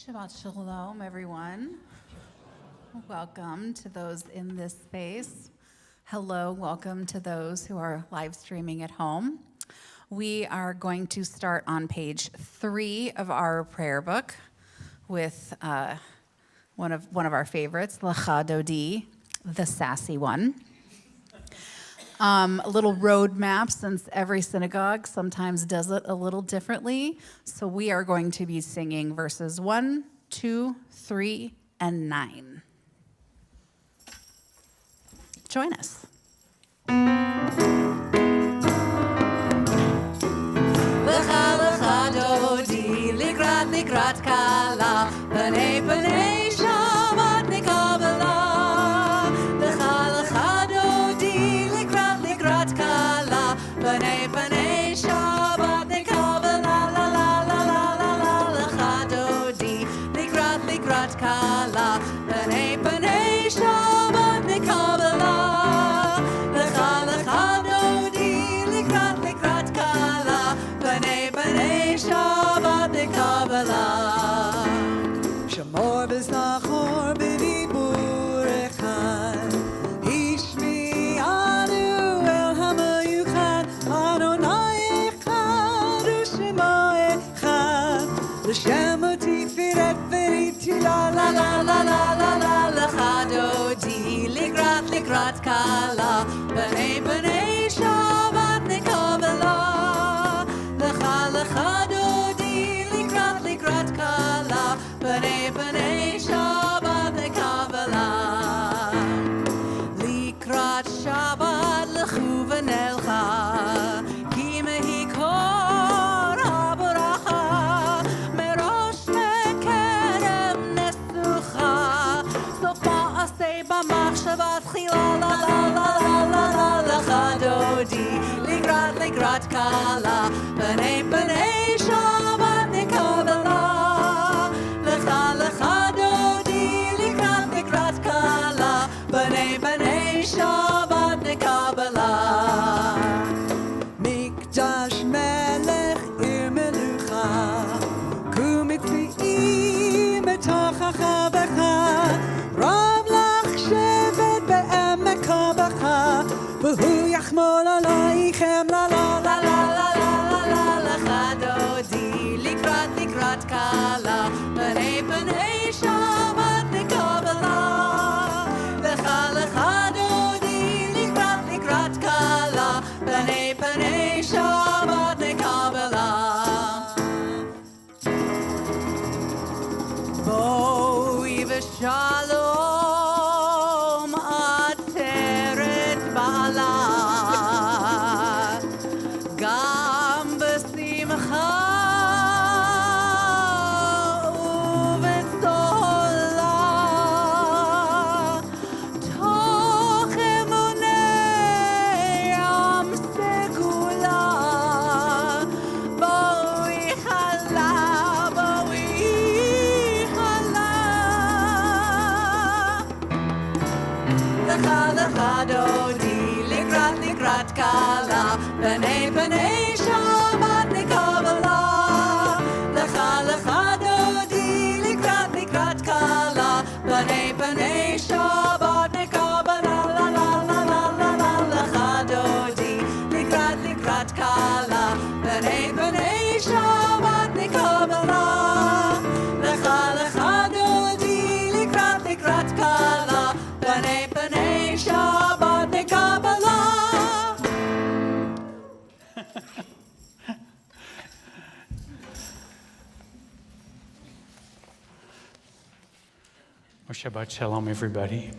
Shabbat Shalom, everyone. Welcome to those in this space. Hello, welcome to those who are live streaming at home. We are going to start on page 3 of our prayer book with one of our favorites, Lecha Dodi, the sassy one. A little roadmap, since every synagogue sometimes does it a little differently. So we are going to be singing verses 1, 2, 3, and 9. Join us. Lecha lecha dodi, likrat kala, b'nei b'nei Shabbat nikabala. Lecha lecha dodi, likrat kala, b'nei b'nei Shabbat nikabala. La la la la la la. Lecha dodi, likrat kala, b'nei b'nei Shabbat nikabala. Lecha lecha dodi, likrat kala, b'nei b'nei Shabbat nikabala. Shamor b'zachor b'dibur echad, Hishmi'anu el hamayuchad, Adonai echad u'shemo echad, L'shem u'tifiret v'niti la la la la la la la. Lecha dodi, likrat kala, b'nei b'nei Shabbat nikabala. Lecha lecha dodi, likrat kala, b'nei b'nei Shabbat nikabala. Likrat Shabbat lechu v'nelcha, ki mehikor ha'baracha, merosh mekerem nesucha, sof ma'aseh b'machshava tchila. La la la la la la. Lecha dodi, likrat kala, b'nei b'nei Shabbat nikabala. Lecha lecha dodi, likrat kala, b'nei b'nei Shabbat nikabala. Mikdash melech ir melucha, kumitzi'im etach achavecha, Rav lach shevet be'emek habacha, v'hu yachmol aleichem la la la la la la la. Lecha dodi, likrat kala, b'nei b'nei Shabbat nikabala. Lecha lecha dodi, likrat kala, b'nei b'nei Shabbat nikabala. Boi v'shalom ateret ba'ala, gam b'simcha ובצהלה, תוך אמוני עם סגולה, בואי חלה, בואי חלה. Lecha lecha dodi, likrat kala, b'nei b'nei Shabbat nikabala. Lecha lecha dodi, likrat kala, b'nei b'nei Shabbat nikabala. La la la la la la. Lecha dodi, likrat kala, b'nei b'nei Shabbat nikabala. Lecha lecha dodi, likrat kala, b'nei b'nei Shabbat nikabala. Shabbat Shalom, everybody.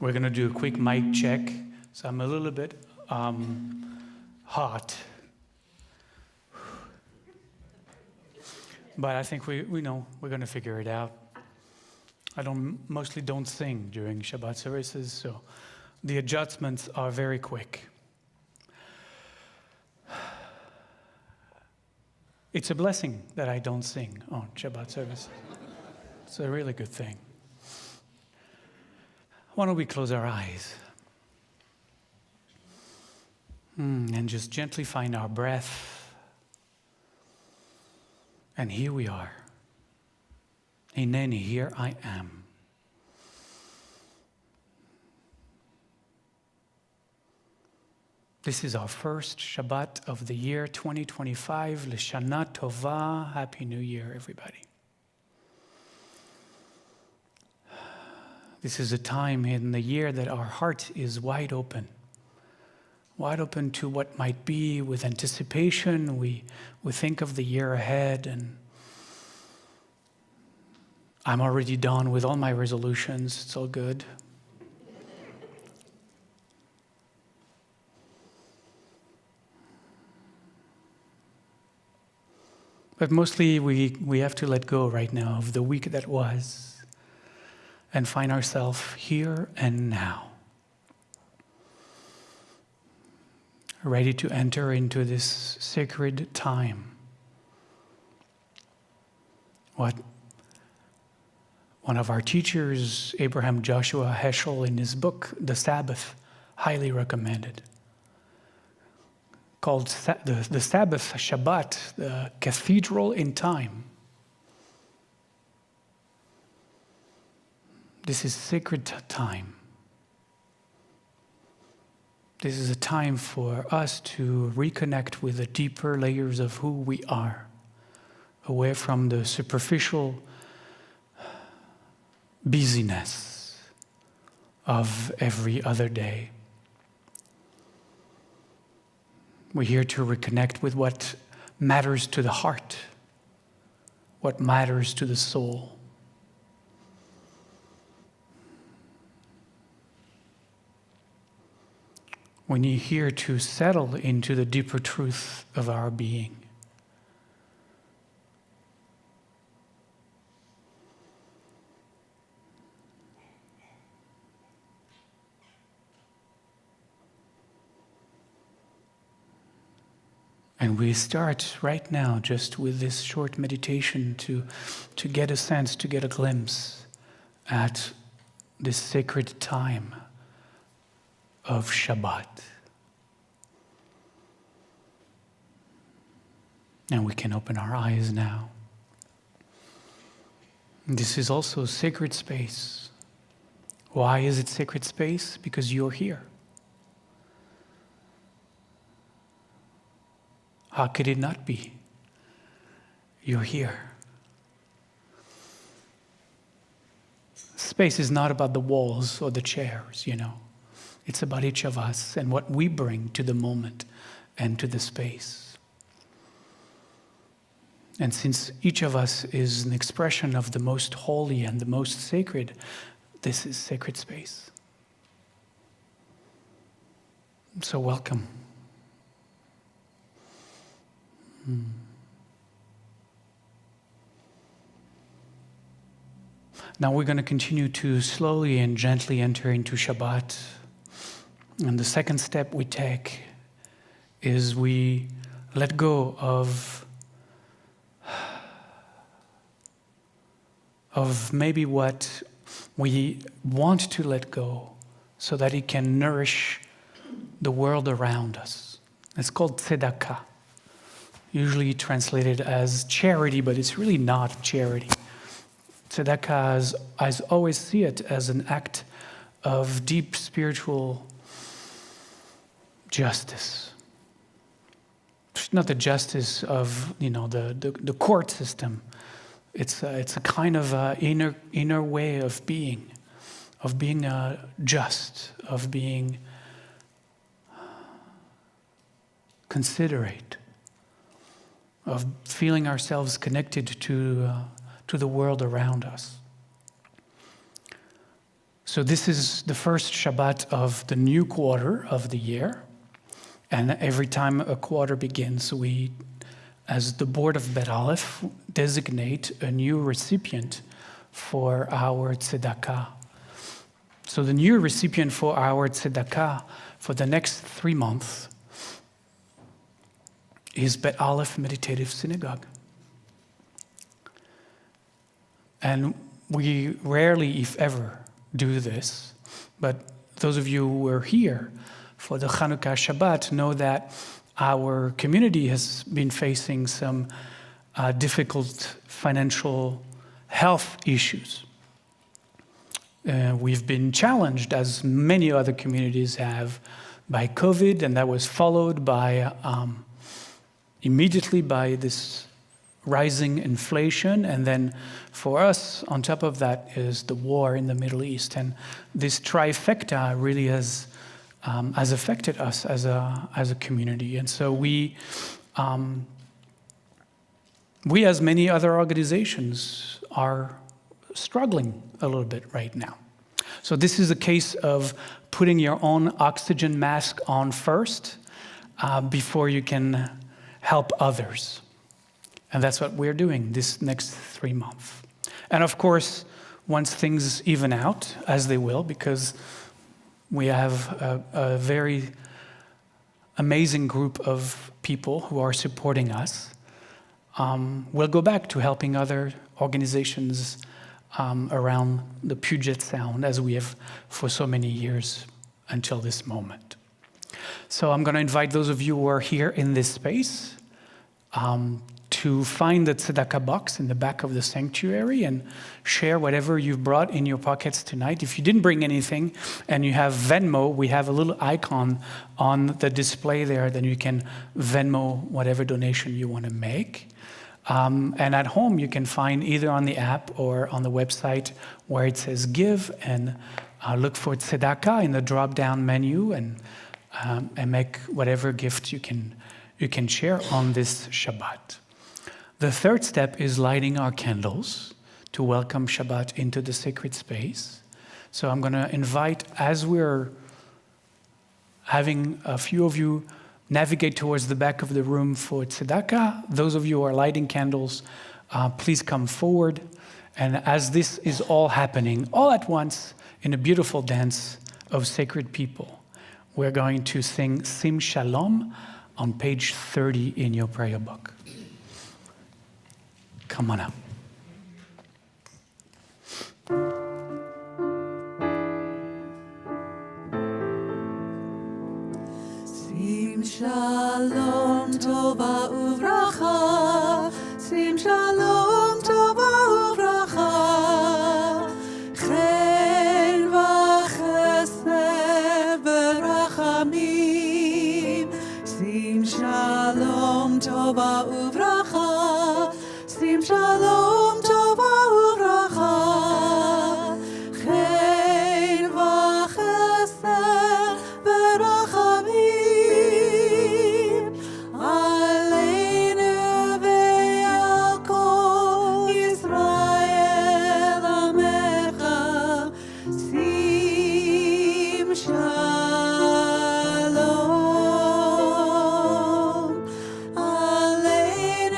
We're going to do a quick mic check. So I'm a little bit hot. But I think we know we're going to figure it out. I mostly don't sing during Shabbat services, so the adjustments are very quick. It's a blessing that I don't sing on Shabbat service. It's a really good thing. Why don't we close our eyes and just gently find our breath. And here we are. Hineni, here I am. This is our first Shabbat of the year 2025. L'Shana Tova. Happy New Year, everybody. This is a time in the year that our heart is wide open to what might be with anticipation. We think of the year ahead, and I'm already done with all my resolutions. It's all good. But mostly we have to let go right now of the week that was and find ourselves here and now, ready to enter into this sacred time. What one of our teachers, Abraham Joshua Heschel, in his book, The Sabbath, highly recommended, called the Sabbath, Shabbat, the cathedral in time. This is sacred time. This is a time for us to reconnect with the deeper layers of who we are, away from the superficial busyness of every other day. We're here to reconnect with what matters to the heart, what matters to the soul. We need here to settle into the deeper truth of our being. And we start right now just with this short meditation to get a sense, to get a glimpse at this sacred time of Shabbat. And we can open our eyes now. This is also sacred space. Why is it sacred space? Because you're here. How could it not be? You're here. Space is not about the walls or the chairs, It's about each of us and what we bring to the moment and to the space. And since each of us is an expression of the most holy and the most sacred, this is sacred space. So welcome. Now we're going to continue to slowly and gently enter into Shabbat. And the second step we take is we let go of maybe what we want to let go so that it can nourish the world around us. It's called tzedakah, usually translated as charity, but it's really not charity. Tzedakah, I always see it as an act of deep spiritual justice. It's not the justice of the court system. It's a kind of inner way of being just, of being considerate, of feeling ourselves connected to the world around us. So this is the first Shabbat of the new quarter of the year. And every time a quarter begins, we, as the board of Bet Aleph, designate a new recipient for our tzedakah. So the new recipient for our tzedakah for the next 3 months is Bet Aleph Meditative Synagogue. And we rarely, if ever, do this. But those of you who were here for the Chanukah Shabbat know that our community has been facing some difficult financial health issues. We've been challenged, as many other communities have, by COVID, and that was followed by immediately by this rising inflation, and then for us, on top of that, is the war in the Middle East, and this trifecta really has affected us as a community, and so we, as many other organizations, are struggling a little bit right now. So this is a case of putting your own oxygen mask on first before you can help others. And that's what we're doing this next 3 months. And of course, once things even out, as they will, because we have a very amazing group of people who are supporting us, we'll go back to helping other organizations around the Puget Sound, as we have for so many years until this moment. So I'm going to invite those of you who are here in this space to find the tzedakah box in the back of the sanctuary and share whatever you've brought in your pockets tonight. If you didn't bring anything and you have Venmo, we have a little icon on the display there, then you can Venmo whatever donation you want to make. And at home, you can find either on the app or on the website where it says give, and look for tzedakah in the drop-down menu, and make whatever gift you can share on this Shabbat. The third step is lighting our candles to welcome Shabbat into the sacred space. So I'm going to invite, as we're having a few of you navigate towards the back of the room for tzedakah, those of you who are lighting candles, please come forward. And as this is all happening, all at once, in a beautiful dance of sacred people, we're going to sing Sim Shalom on page 30 in your prayer book. Come on up. Sim shalom tova uvracha, sim shalom tova uvracha, chen v'chesed v'rachamim, sim shalom tova uvracha, sim shalom tova uvracha, chen v'chesed v'rachamim, aleinu ve'al kol Yisrael amecha, sim shalom, aleinu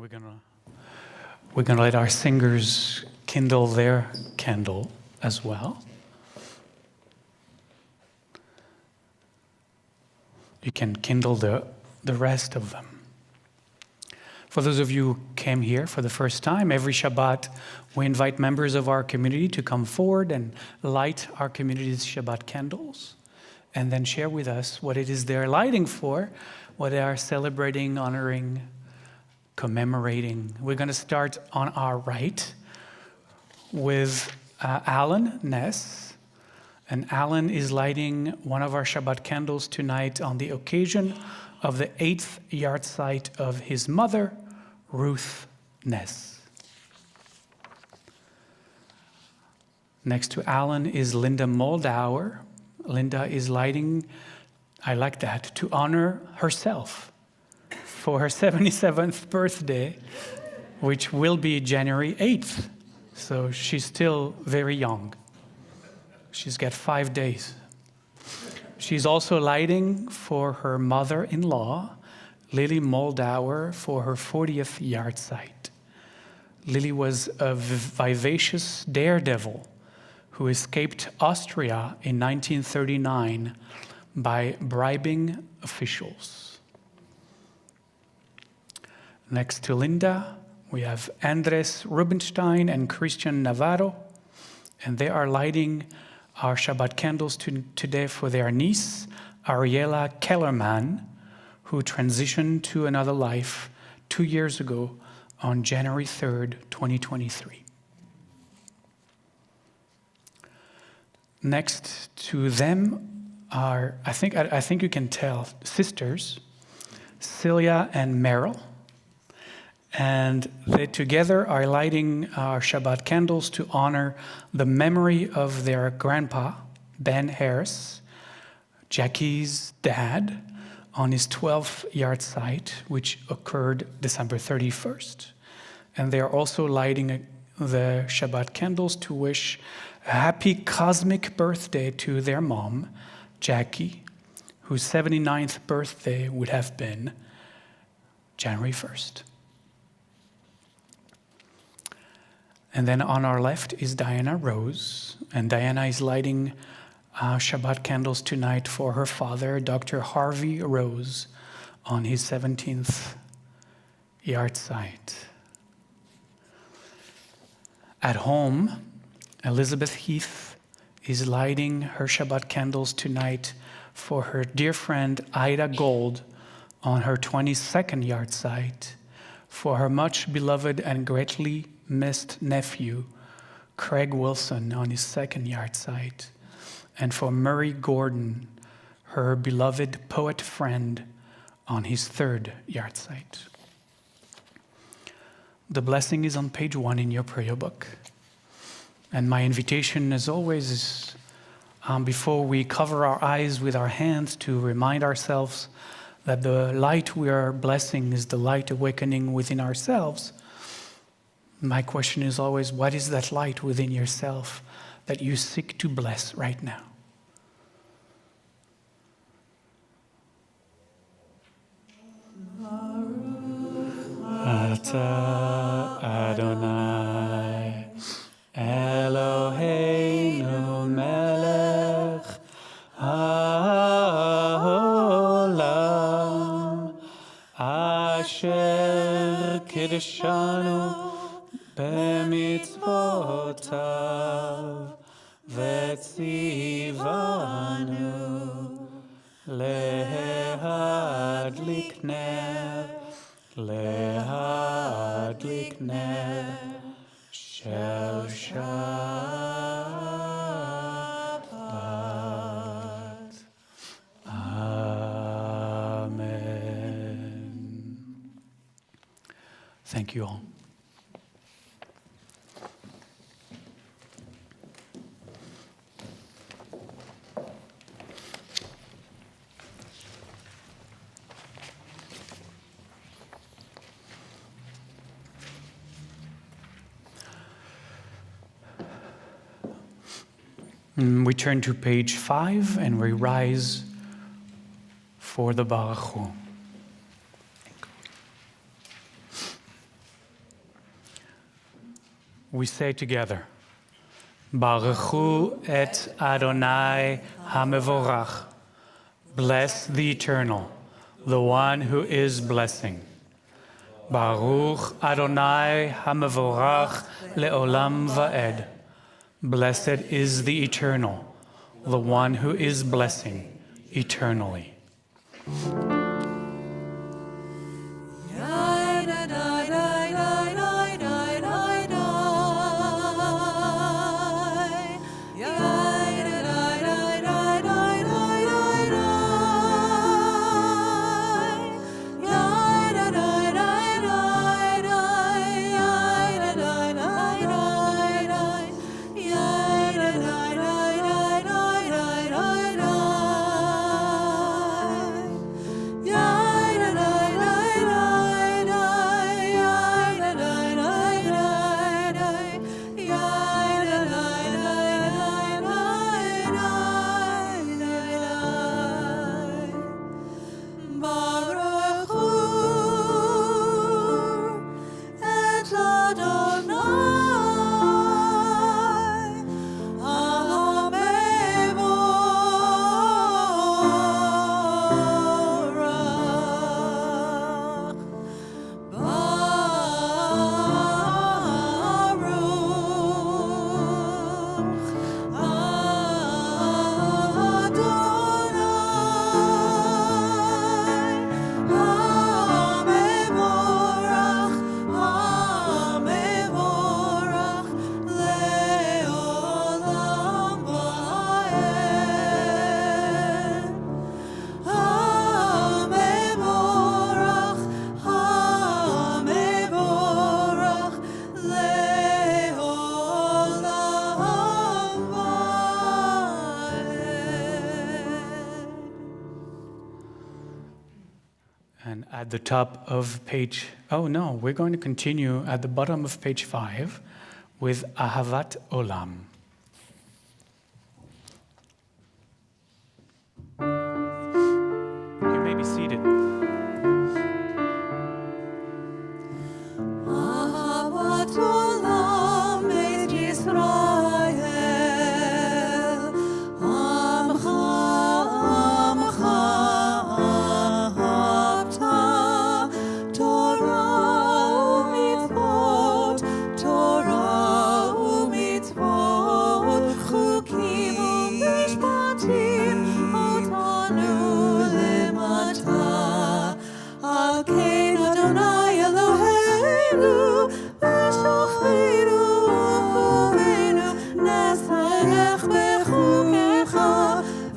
we're gonna let our singers kindle their candle as well. You can kindle the rest of them. For those of you who came here for the first time, every Shabbat we invite members of our community to come forward and light our community's Shabbat candles, and then share with us what it is they're lighting for, what they are celebrating, honoring, commemorating. We're going to start on our right with Alan Ness. And Alan is lighting one of our Shabbat candles tonight on the occasion of the 8th yahrzeit of his mother, Ruth Ness. Next to Alan is Linda Moldauer. Linda is lighting, I like that, to honor herself for her 77th birthday, which will be January 8th. So she's still very young. She's got 5 days. She's also lighting for her mother-in-law, Lily Moldauer, for her 40th yahrzeit. Lily was a vivacious daredevil who escaped Austria in 1939 by bribing officials. Next to Linda, we have Andres Rubinstein and Christian Navarro, and they are lighting our Shabbat candles today for their niece, Ariela Kellerman, who transitioned to another life 2 years ago on January 3rd, 2023. Next to them are, I think you can tell, sisters, Celia and Meryl. And they together are lighting our Shabbat candles to honor the memory of their grandpa, Ben Harris, Jackie's dad, on his 12th yahrzeit, which occurred December 31st. And they are also lighting the Shabbat candles to wish a happy cosmic birthday to their mom, Jackie, whose 79th birthday would have been January 1st. And then on our left is Diana Rose, and Diana is lighting Shabbat candles tonight for her father, Dr. Harvey Rose, on his 17th yahrzeit. At home, Elizabeth Heath is lighting her Shabbat candles tonight for her dear friend Ida Gold on her 22nd yahrzeit, for her much beloved and greatly missed nephew, Craig Wilson, on his 2nd yahrzeit, and for Murray Gordon, her beloved poet friend, on his 3rd yahrzeit. The blessing is on page 1 in your prayer book. And my invitation, as always, is before we cover our eyes with our hands to remind ourselves that the light we are blessing is the light awakening within ourselves. My question is always, what is that light within yourself that you seek to bless right now? Ata Adonai Eloheinu melech haolam asher kiddushanu b'mitzvotav v'tzivanu lehadlik ner shel Shabbat. Amen. Thank you all. We turn to page 5 and we rise for the Baruch Hu. we say together, Baruch Hu et Adonai HaMevorach. Bless the Eternal, the one who is blessing. Baruch Adonai HaMevorach le'olam va'ed. Blessed is the Eternal, the one who is blessing eternally. And at the top of page, we're going to continue at the bottom of page 5 with Ahavat Olam. You may be seated. Ahavat Olam et Yisrael, Amcha, Amcha, Ahavta, Torah u'mitzvot, Chukim u'mishpatim, otanu lemata, Al Kein Adonai Eloheinu, v'shochenu u'chuenu, Nesach bechukecha,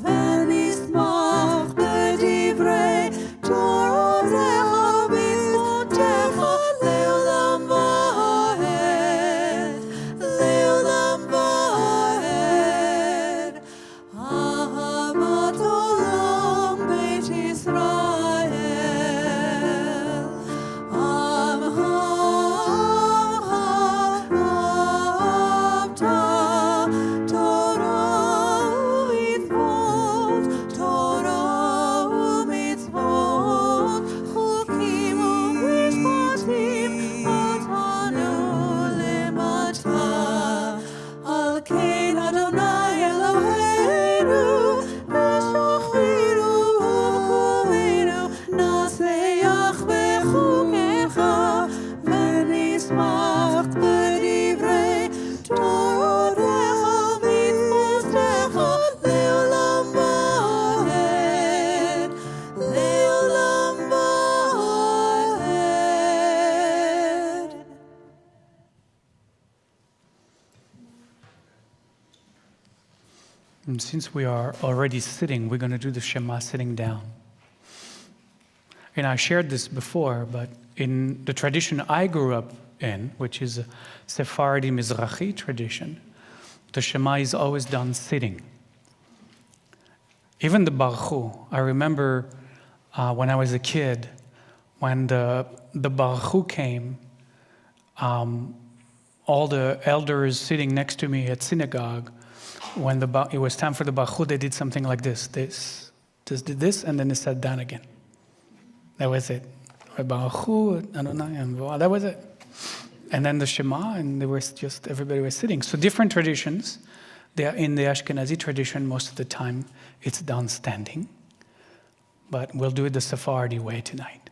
v'nismach b'divrei Torotecha v'mitzvotecha, le'olam va'ed, le'olam va'ed. Ahavat olam beit Yisrael, Amcha, Amcha, Ahavta, Torah u'mitzvot, Torah u'mitzvot, Chukim u'mishpatim, otanu lemata, Al Kein Adonai Eloheinu, v'shochenu u'chuenu, Naseach bechukecha, v'nismach b'divrei Torotecha v'mitzvotecha, le'olam va'ed, le'olam va'ed. And since we are already sitting, we're going to do the Shema sitting down. And I shared this before, but in the tradition I grew up in, which is a Sephardi Mizrahi tradition, the Shema is always done sitting. Even the Baruch Hu, I remember when I was a kid, when the Baruch Hu came, all the elders sitting next to me at synagogue, when it was time for the Baruch Hu, they did something like this. Just did this, and then they sat down again. That was it. Baruch Hu, Adonai, that was it. And then the Shema, and everybody was sitting. So different traditions. In the Ashkenazi tradition, most of the time, it's done standing. But we'll do it the Sephardi way tonight.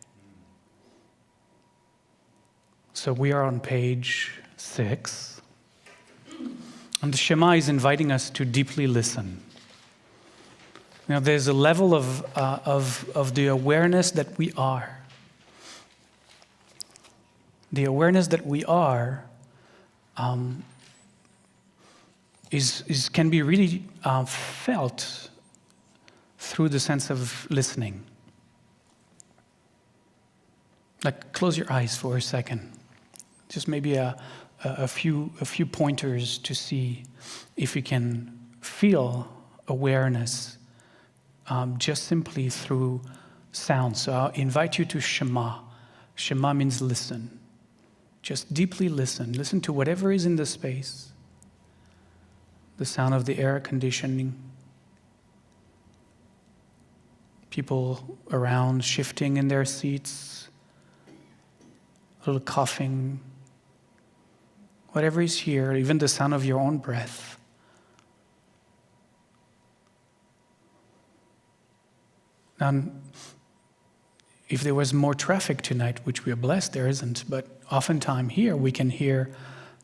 So we are on page 6. And the Shema is inviting us to deeply listen. There's a level of the awareness that we are. The awareness that we are can be really felt through the sense of listening. Like, close your eyes for a second. Just maybe a few pointers to see if you can feel awareness just simply through sound. So I'll invite you to Shema. Shema means listen. Just deeply listen. Listen to whatever is in the space. The sound of the air conditioning. People around shifting in their seats. A little coughing. Whatever is here, even the sound of your own breath. Now, if there was more traffic tonight, which we are blessed there isn't, but oftentimes here we can hear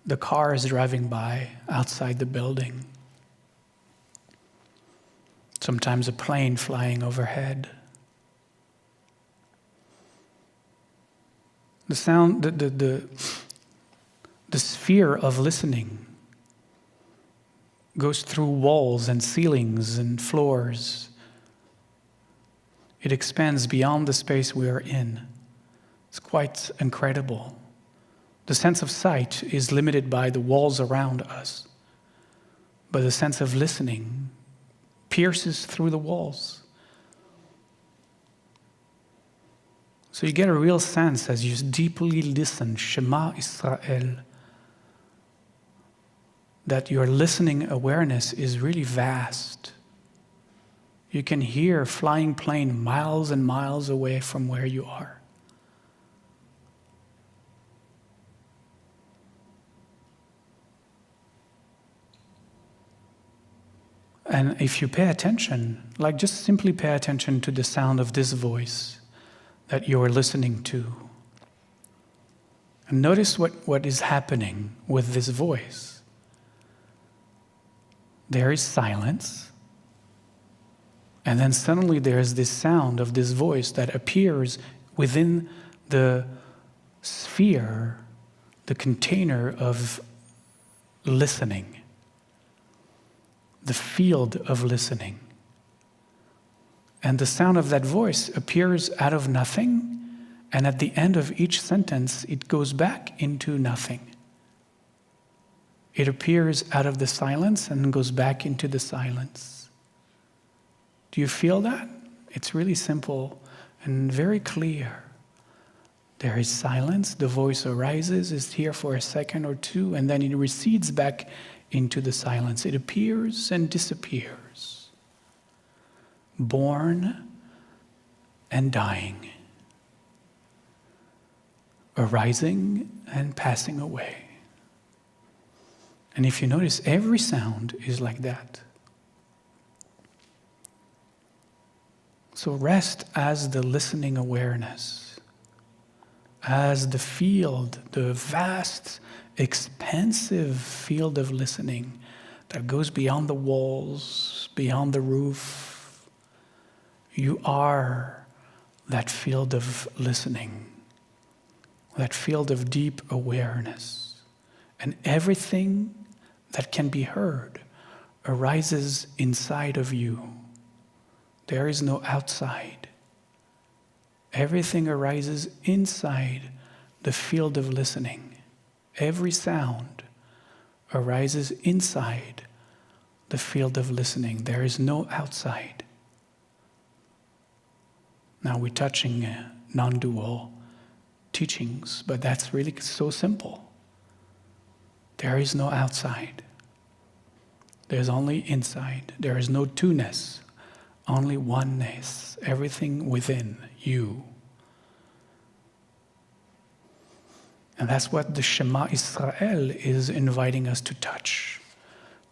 the cars driving by outside the building. Sometimes a plane flying overhead. The sound, the sphere of listening goes through walls and ceilings and floors. It expands beyond the space we are in. It's quite incredible. The sense of sight is limited by the walls around us, but the sense of listening pierces through the walls. So you get a real sense as you deeply listen, Shema Israel, that your listening awareness is really vast. You can hear a flying plane miles and miles away from where you are. And if you pay attention, like just simply pay attention to the sound of this voice that you are listening to. And notice what is happening with this voice. There is silence. And then suddenly there is this sound of this voice that appears within the sphere, the container of listening, the field of listening. And the sound of that voice appears out of nothing, and at the end of each sentence, it goes back into nothing. It appears out of the silence and goes back into the silence. Do you feel that? It's really simple and very clear. There is silence, the voice arises, is here for a second or two, and then it recedes back into the silence. It appears and disappears. Born and dying. Arising and passing away. And if you notice, every sound is like that. So rest as the listening awareness, as the field, the vast, expansive field of listening that goes beyond the walls, beyond the roof. You are that field of listening, that field of deep awareness. And everything that can be heard arises inside of you. There is no outside. Everything arises inside the field of listening. Every sound arises inside the field of listening. There is no outside. Now we're touching non-dual teachings, but that's really so simple. There is no outside. There's only inside. There is no two-ness. Only oneness, everything within you. And that's what the Shema Israel is inviting us to touch,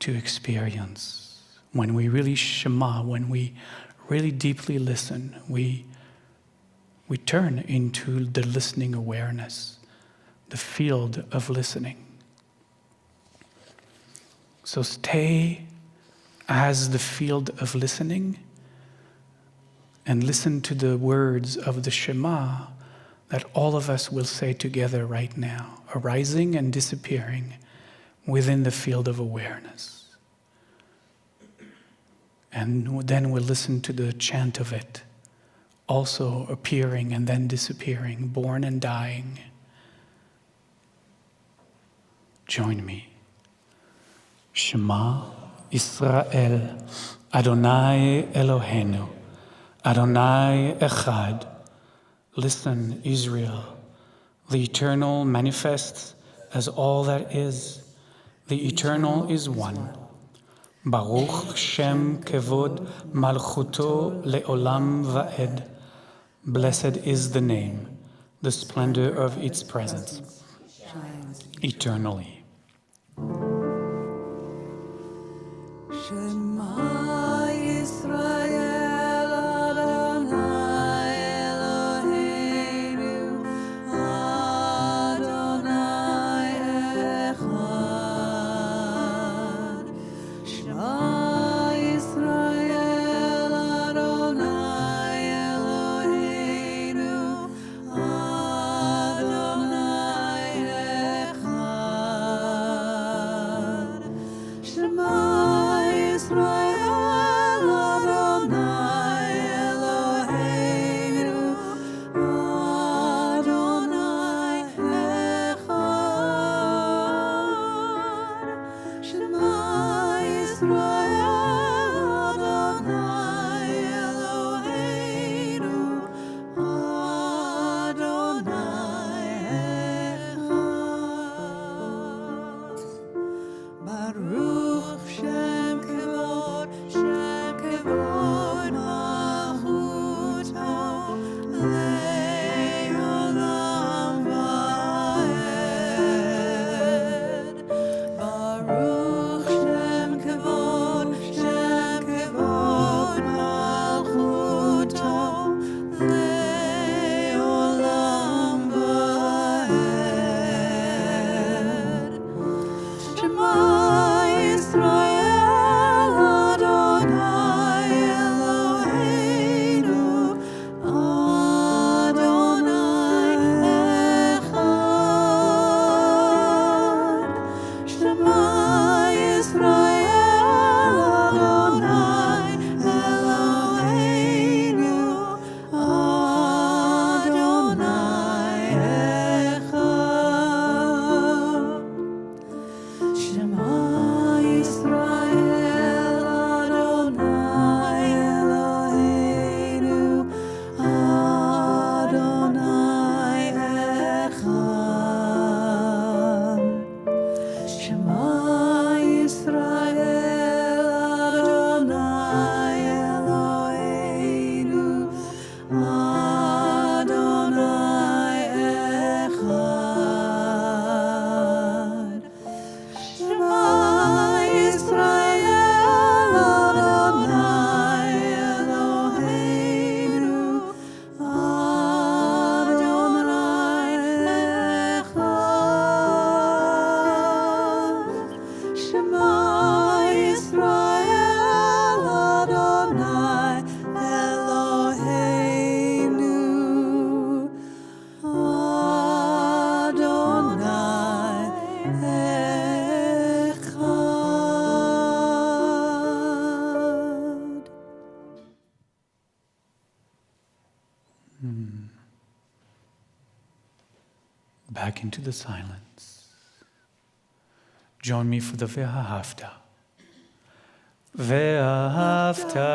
to experience. When we really Shema, when we really deeply listen, we turn into the listening awareness, the field of listening. So stay as the field of listening and listen to the words of the Shema that all of us will say together right now, arising and disappearing within the field of awareness. And then we'll listen to the chant of it, also appearing and then disappearing, born and dying. Join me. Shema Israel, Adonai Eloheinu, Adonai Echad. Listen, Israel. The eternal manifests as all that is. The eternal is one. Baruch Shem Kevod Malchuto Leolam Va'ed. Blessed is the name, the splendor of its presence, eternally. Shema Yisrael Adonai Eloheinu Adonai Echad. Shema Yisrael Adonai Eloheinu Adonai Echad. Shema Israel Adonai Eloheinu Adonai Echad. Shema Israel Adonai Eloheinu Adonai Echad. Baruch Shem Kevod Malchuto Le'olam Va'ed. Baruch Shem Kevod Malchuto Le'olam Va'ed. Shema Yisrael Adonai Eloheinu Adonai Echad. Shema Yisrael Adonai Eloheinu Adonai Echad. Shema Yisrael Adonai Eloheinu Adonai Echad. Shema Yisrael Adonai Eloheinu Adonai Echad. Shema Yisrael Adonai Eloheinu Adonai Echad. Shema Yisrael Adonai Eloheinu Adonai Echad. Back into the silence. Join me for the Ve'ahavta. Ve'ahavta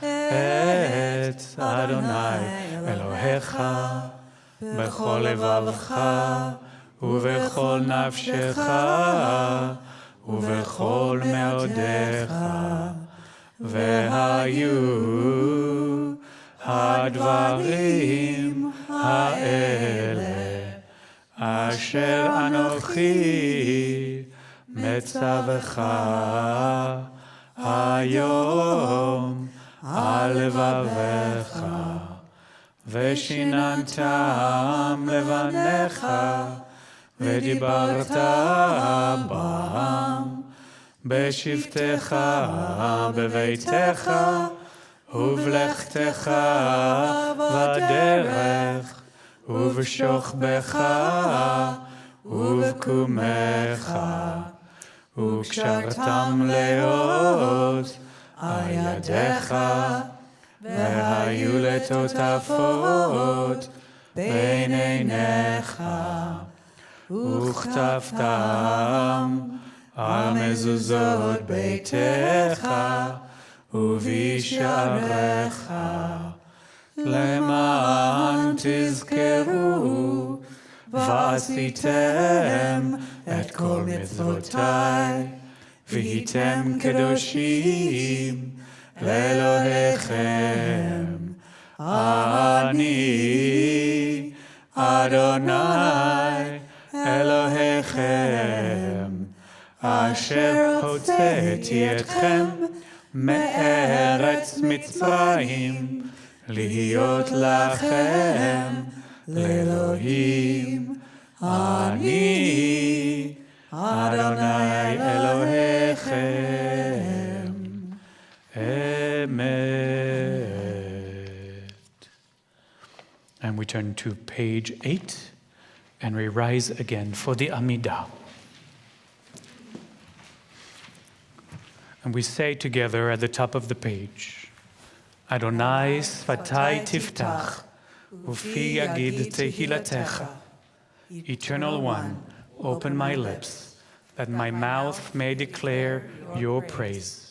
et Adonai Elohecha b'chol levavcha u'v'chol nafshecha u'v'chol me'odecha ve'hayu hadvarim ha'ele אשר אנוכי מצווך היום על לבביך, ושיננתם לבניך, ודיברת בם, בשבתך בביתך, ובלכתך בדרך, ובשוכבך ובקומך, וקשרתם לאות על ידיך, והיו לטוטפות בין עיניך, וכתבתם על מזוזות ביתך ובשעריך, למען תזכרו ועשיתם את כל מצוותיי, והייתם קדושים לאלוהיכם. אני אדוני אלוהיכם, אשר הוצאתי אתכם מארץ מצרים, להיות לכם לאלוהים. אני אדוני אלוהיכם. Amen. And we turn to page 8, and we rise again for the Amidah. And we say together at the top of the page, Adonai sfatai tiftach, ufi yagid tehilatecha. Eternal One, open my lips, that my mouth may declare your praise.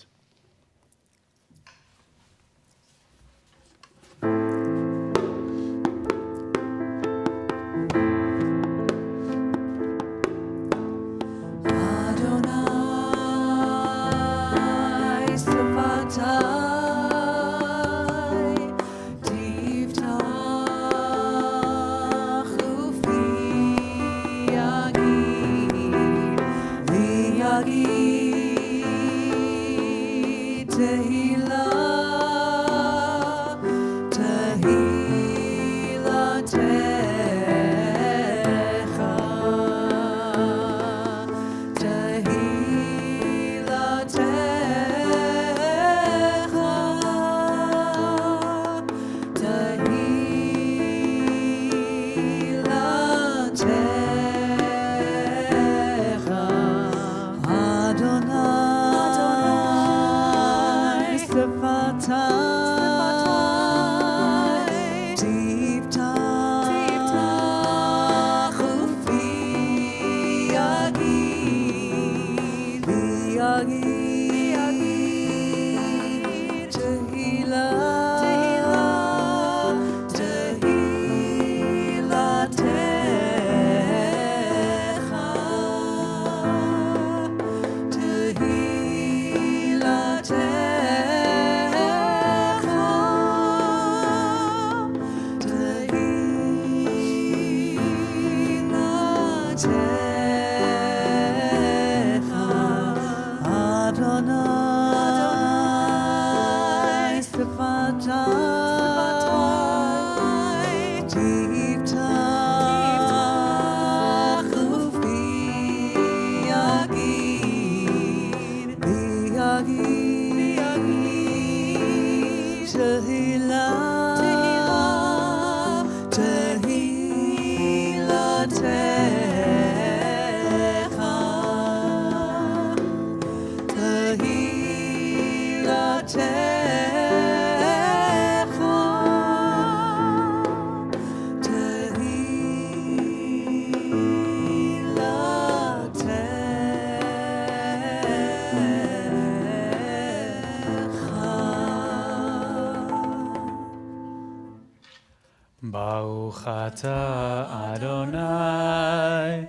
Baruch atah Adonai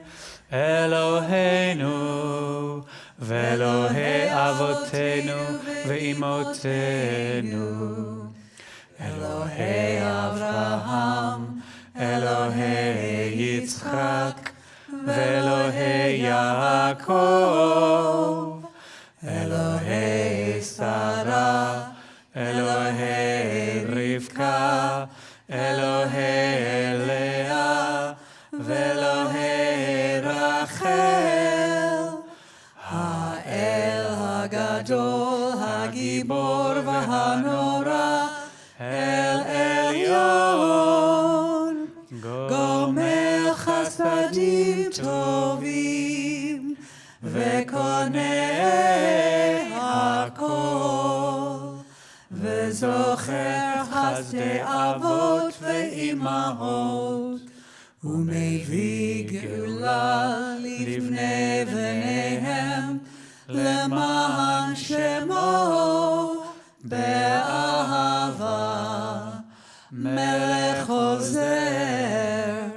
Eloheinu ve'Elohei avotenu ve'imotenu, Elohei Avraham, Elohei Yitzchak, ואלוהי לאה ואלוהי רחל, האל הגדול, הגיבור והנורא, אל עליון, גומל חסדים טובים, וקונה הכל, וזוכר חסדי אבות ואימהות, ומביא גאולה לבני בניהם, למען שמו באהבה. מלך עוזר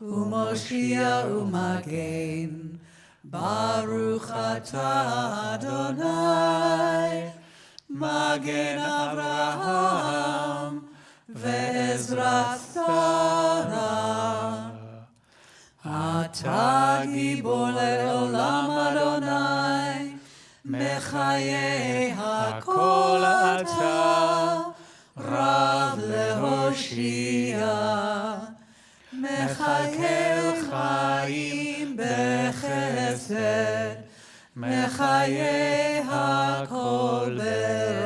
ומושיע ומגן, ברוך אתה אדוני, מגן אברהם ועזרת שרה. אתה גיבור לעולם אדוני, מחיי הכל אתה, רב להושיע, מכלכל חיים בחסד, מחיי הכל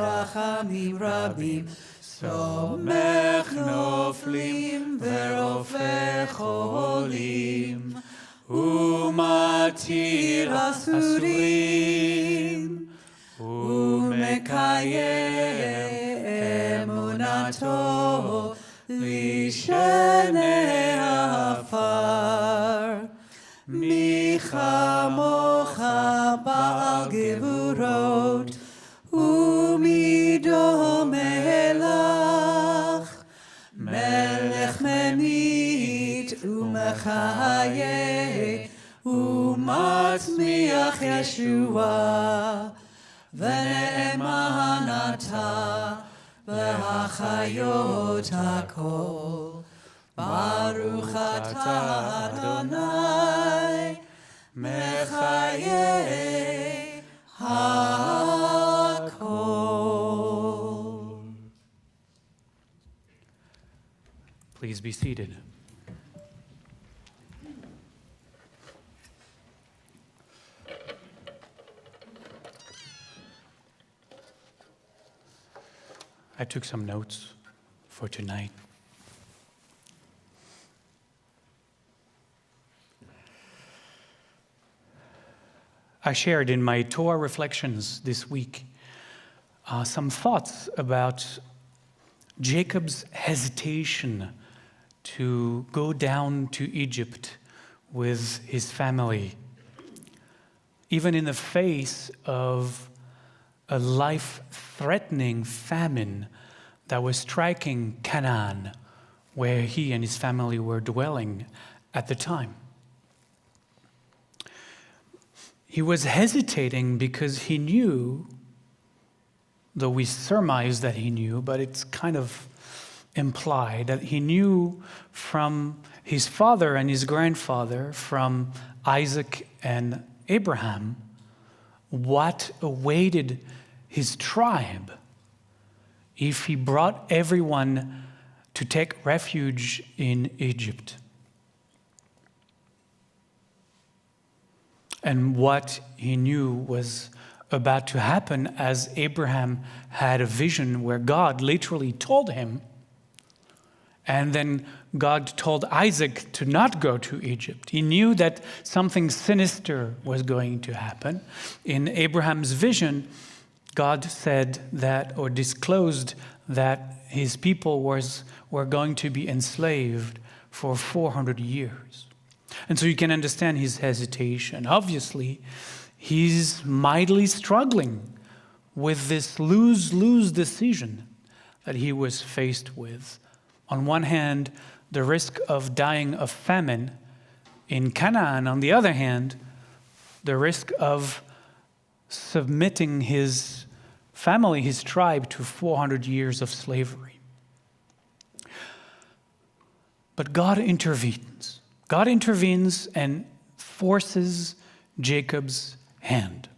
ברחמים רבים, סומך נופלים ורופא חולים, ומתיר אסורים, ומקיים אמונתו לשני עפר. מי כמוך בעל גבורות, ומי דומה לך, מלך ממית ומחיה, ומצמיח ישועה, ונאמן אתה להחיות הכל. ברוך אתה אדוני, מחיי הכל. Please be seated. I took some notes for tonight. I shared in my Torah reflections this week some thoughts about Jacob's hesitation to go down to Egypt with his family, even in the face of a life-threatening famine that was striking Canaan, where he and his family were dwelling at the time. He was hesitating because he knew, though we surmise that he knew, but it's kind of implied, that he knew from his father and his grandfather, from Isaac and Abraham, what awaited his tribe if he brought everyone to take refuge in Egypt. And what he knew was about to happen as Abraham had a vision where God literally told him, and then God told Isaac to not go to Egypt. He knew that something sinister was going to happen. In Abraham's vision, God said that, or disclosed that his people were going to be enslaved for 400 years. And so you can understand his hesitation. Obviously, he's mightily struggling with this lose-lose decision that he was faced with. On one hand, the risk of dying of famine in Canaan. On the other hand, the risk of submitting his family, his tribe, to 400 years of slavery. But God intervenes. God intervenes and forces Jacob's hand.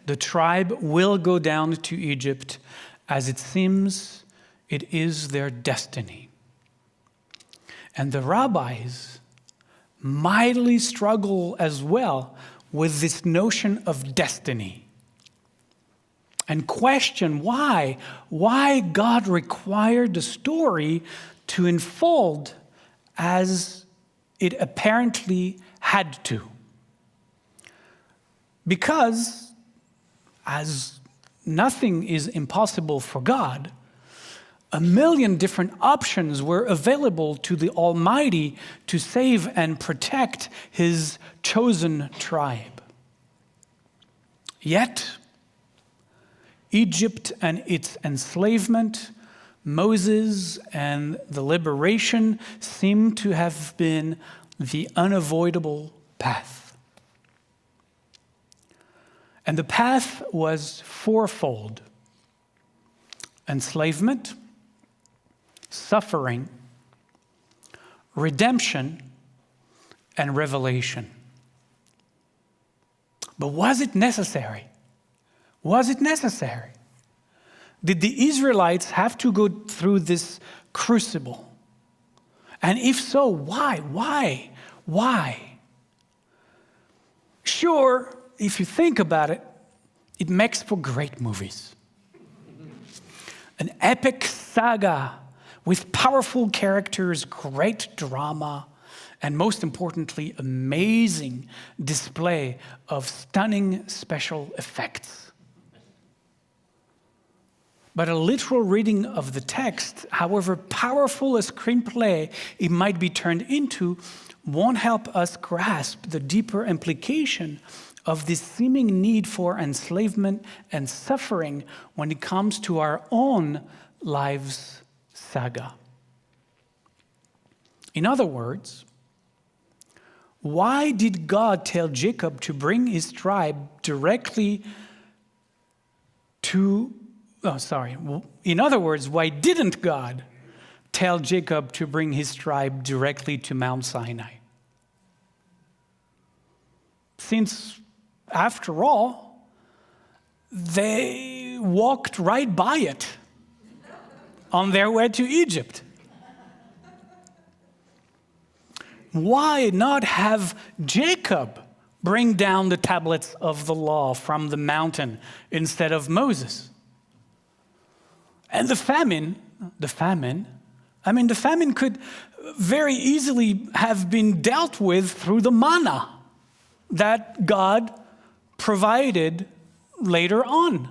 The tribe will go down to Egypt as it seems it is their destiny. And the rabbis mightily struggle as well with this notion of destiny and question why God required the story to unfold as it apparently had to. Because, as nothing is impossible for God, a million different options were available to the Almighty to save and protect his chosen tribe. Yet, Egypt and its enslavement, Moses and the liberation seem to have been the unavoidable path. And the path was fourfold: enslavement, suffering, redemption, and revelation. But was it necessary? Was it necessary? Did the Israelites have to go through this crucible? And if so, why? Why? Sure, if you think about it, it makes for great movies. An epic saga with powerful characters, great drama, and most importantly, amazing display of stunning special effects. But a literal reading of the text, however powerful a screenplay it might be turned into, won't help us grasp the deeper implication of this seeming need for enslavement and suffering when it comes to our own lives' saga. In other words, why did God tell Jacob to bring his tribe directly to In other words, why didn't God tell Jacob to bring his tribe directly to Mount Sinai? Since, after all, they walked right by it on their way to Egypt. Why not have Jacob bring down the tablets of the law from the mountain instead of Moses? And the famine could very easily have been dealt with through the manna that God provided later on.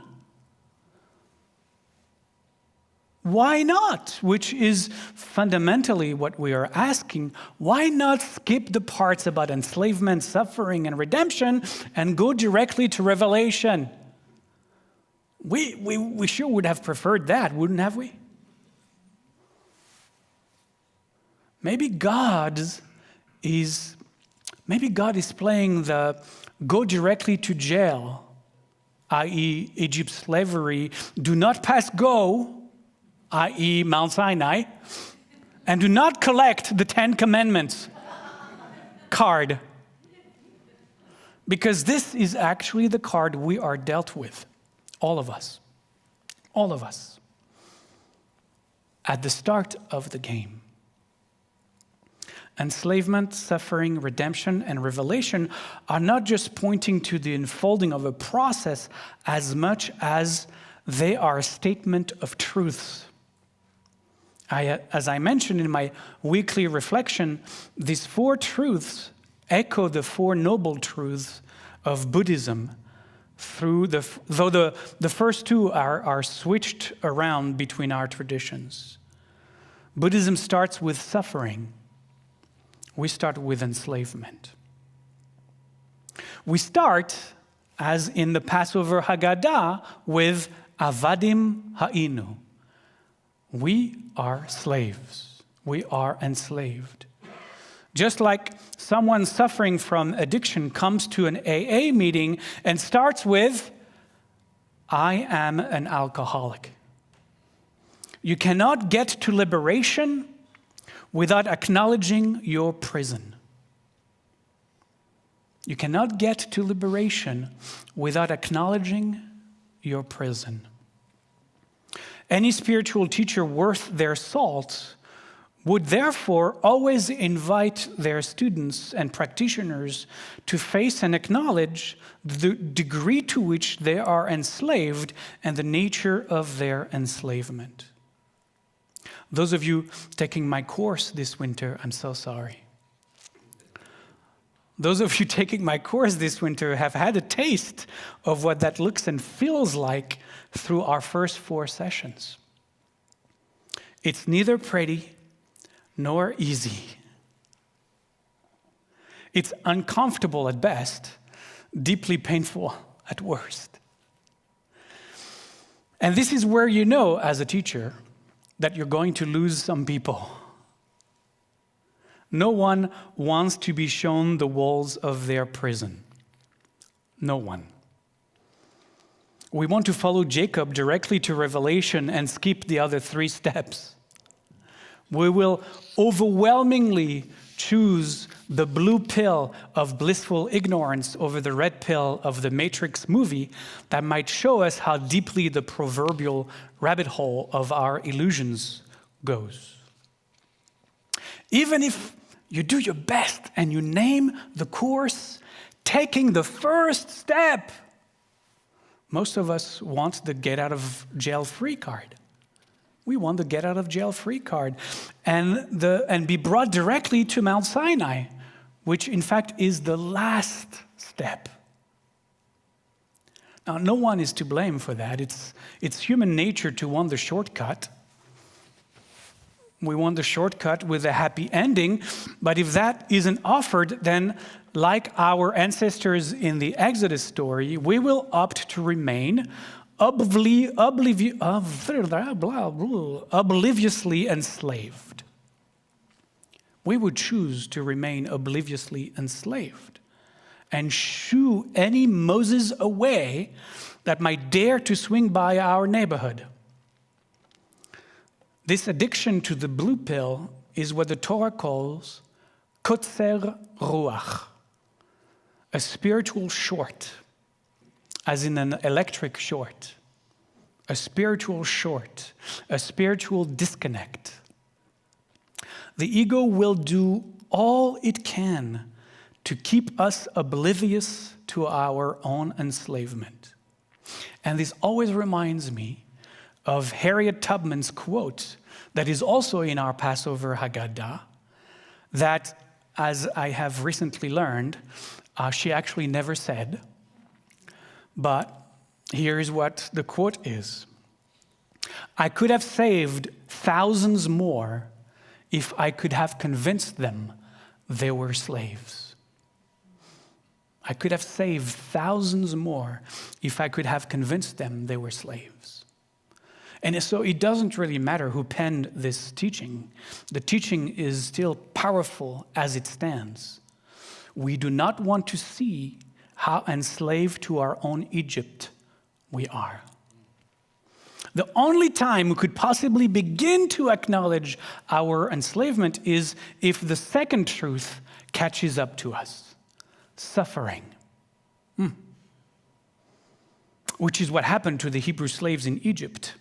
Why not? Which is fundamentally what we are asking. Why not skip the parts about enslavement, suffering, and redemption and go directly to Revelation? We sure would have preferred that, wouldn't have we? Maybe God is playing the go directly to jail, i.e. Egypt's slavery, do not pass go, i.e. Mount Sinai, and do not collect the 10 Commandments card. Because this is actually the card we are dealt with. All of us, at the start of the game. Enslavement, suffering, redemption, and revelation are not just pointing to the unfolding of a process as much as they are a statement of truths. As I mentioned in my weekly reflection, these 4 truths echo the 4 noble truths of Buddhism, though the first 2 are switched around between our traditions. Buddhism starts with suffering. We start with enslavement. We start, as in the Passover Haggadah, with Avadim Ha'inu. We are slaves. We are enslaved. Just like someone suffering from addiction comes to an AA meeting and starts with, I am an alcoholic. You cannot get to liberation without acknowledging your prison. You cannot get to liberation without acknowledging your prison. Any spiritual teacher worth their salt would therefore always invite their students and practitioners to face and acknowledge the degree to which they are enslaved and the nature of their enslavement. Those of you taking my course this winter, I'm so sorry. Those of you taking my course this winter have had a taste of what that looks and feels like through our first 4 sessions. It's neither pretty nor easy. It's uncomfortable at best, deeply painful at worst. And this is where you know, as a teacher, that you're going to lose some people. No one wants to be shown the walls of their prison. No one. We want to follow Jacob directly to Revelation and skip the other 3 steps. We will overwhelmingly choose the blue pill of blissful ignorance over the red pill of the Matrix movie that might show us how deeply the proverbial rabbit hole of our illusions goes. Even if you do your best and you name the course, taking the first step, most of us want the get out of jail free card. We want the get out of jail free card and be brought directly to Mount Sinai, which in fact is the last step. Now, no one is to blame for that. It's human nature to want the shortcut. We want the shortcut with a happy ending, but if that isn't offered, then like our ancestors in the Exodus story, we will opt to remain obliviously enslaved. We would choose to remain obliviously enslaved and shoo any Moses away that might dare to swing by our neighborhood. This addiction to the blue pill is what the Torah calls kotzer ruach, a spiritual short, as in an electric short, a spiritual short, a spiritual disconnect. The ego will do all it can to keep us oblivious to our own enslavement. And this always reminds me of Harriet Tubman's quote that is also in our Passover Haggadah, that, as I have recently learned, she actually never said. But here's what the quote is. I could have saved thousands more if I could have convinced them they were slaves. I could have saved thousands more if I could have convinced them they were slaves. And so it doesn't really matter who penned this teaching. The teaching is still powerful as it stands. We do not want to see how enslaved to our own Egypt we are. The only time we could possibly begin to acknowledge our enslavement is if the second truth catches up to us, suffering. Which is what happened to the Hebrew slaves in Egypt.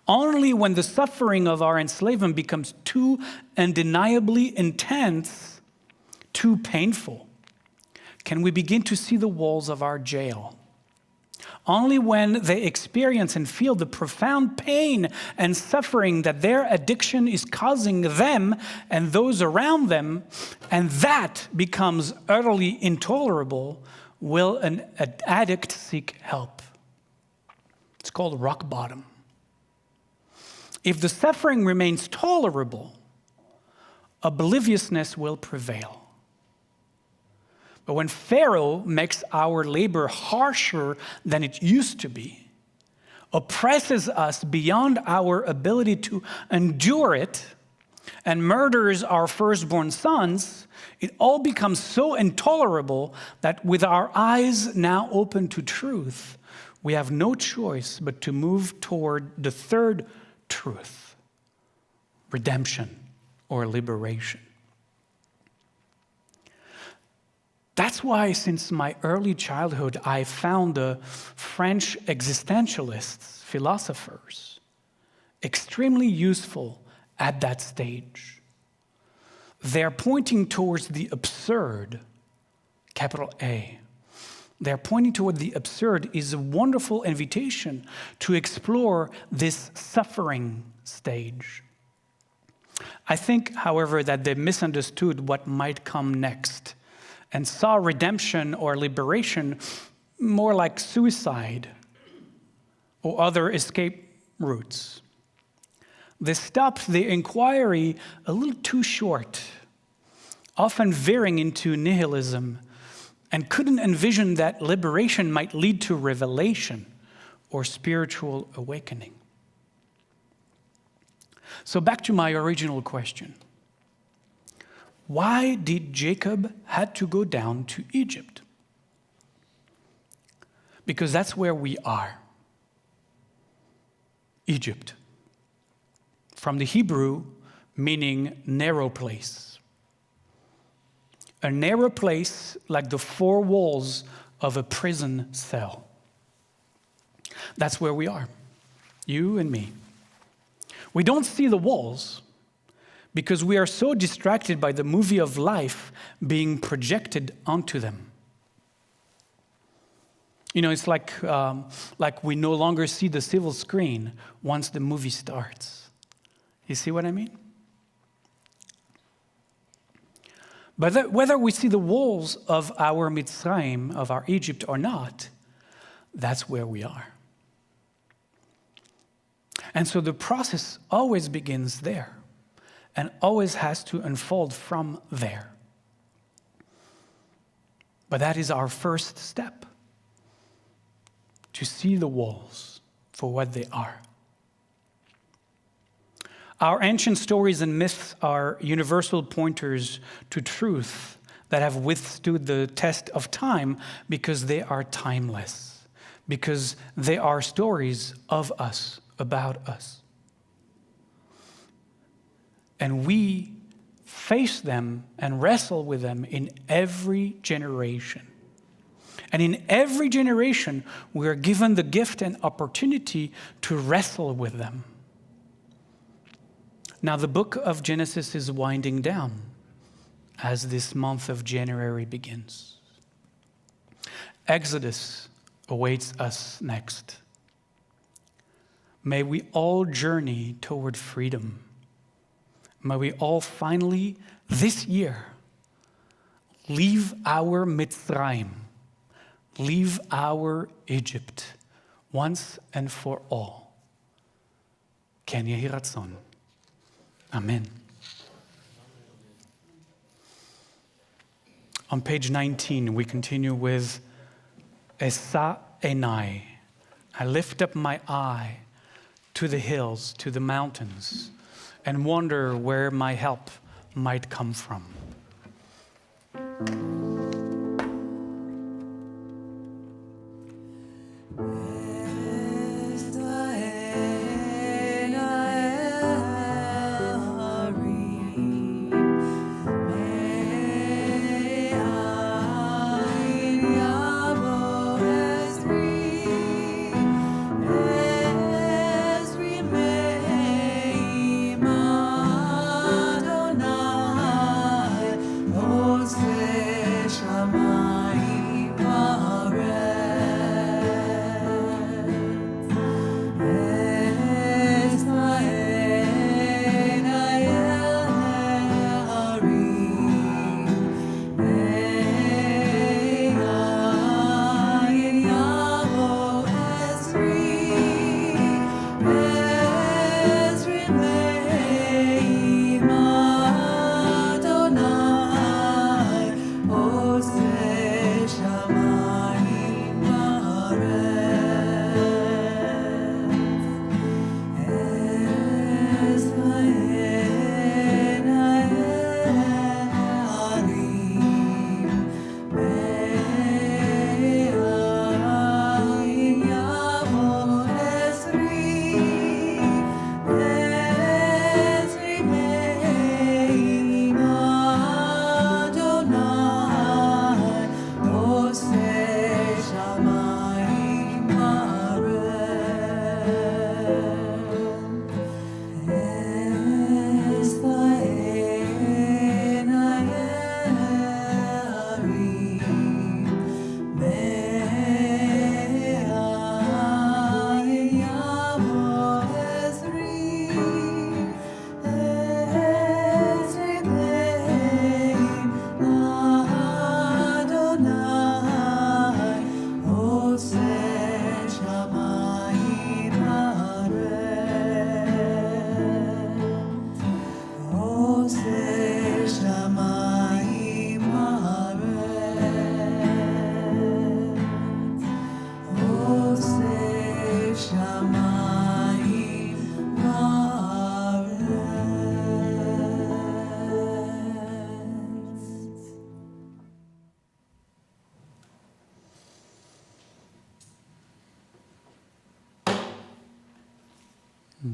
Only when the suffering of our enslavement becomes too undeniably intense, too painful, can we begin to see the walls of our jail. Only when they experience and feel the profound pain and suffering that their addiction is causing them and those around them, and that becomes utterly intolerable, will an addict seek help. It's called rock bottom. If the suffering remains tolerable, obliviousness will prevail. But when Pharaoh makes our labor harsher than it used to be, oppresses us beyond our ability to endure it, and murders our firstborn sons, it all becomes so intolerable that with our eyes now open to truth, we have no choice but to move toward the third truth, redemption or liberation. That's why since my early childhood, I found the French existentialists, philosophers, extremely useful at that stage. they're pointing towards the absurd, capital A. They're pointing toward the absurd is a wonderful invitation to explore this suffering stage. I think, however, that they misunderstood what might come next and saw redemption or liberation more like suicide or other escape routes. They stopped the inquiry a little too short, often veering into nihilism, and couldn't envision that liberation might lead to revelation or spiritual awakening. So back to my original question. Why did Jacob had to go down to Egypt? Because that's where we are. Egypt. From the Hebrew, meaning narrow place. A narrow place like the four walls of a prison cell. That's where we are, you and me. We don't see the walls because we are so distracted by the movie of life being projected onto them. You know, it's like we no longer see the civil screen once the movie starts. You see what I mean? But whether we see the walls of our Mitzrayim, of our Egypt or not, that's where we are. And so the process always begins there and always has to unfold from there. But that is our first step, to see the walls for what they are. Our ancient stories and myths are universal pointers to truth that have withstood the test of time because they are timeless, because they are stories of us, about us. And we face them and wrestle with them in every generation. And in every generation, we are given the gift and opportunity to wrestle with them. Now, the book of Genesis is winding down as this month of January begins. Exodus awaits us next. May we all journey toward freedom. May we all finally, this year, leave our Mitzrayim, leave our Egypt, once and for all. Ken Yehi Ratzon. Amen. On page 19, we continue with Esa Enai. I lift up my eye to the hills, to the mountains, and wonder where my help might come from. Adonai,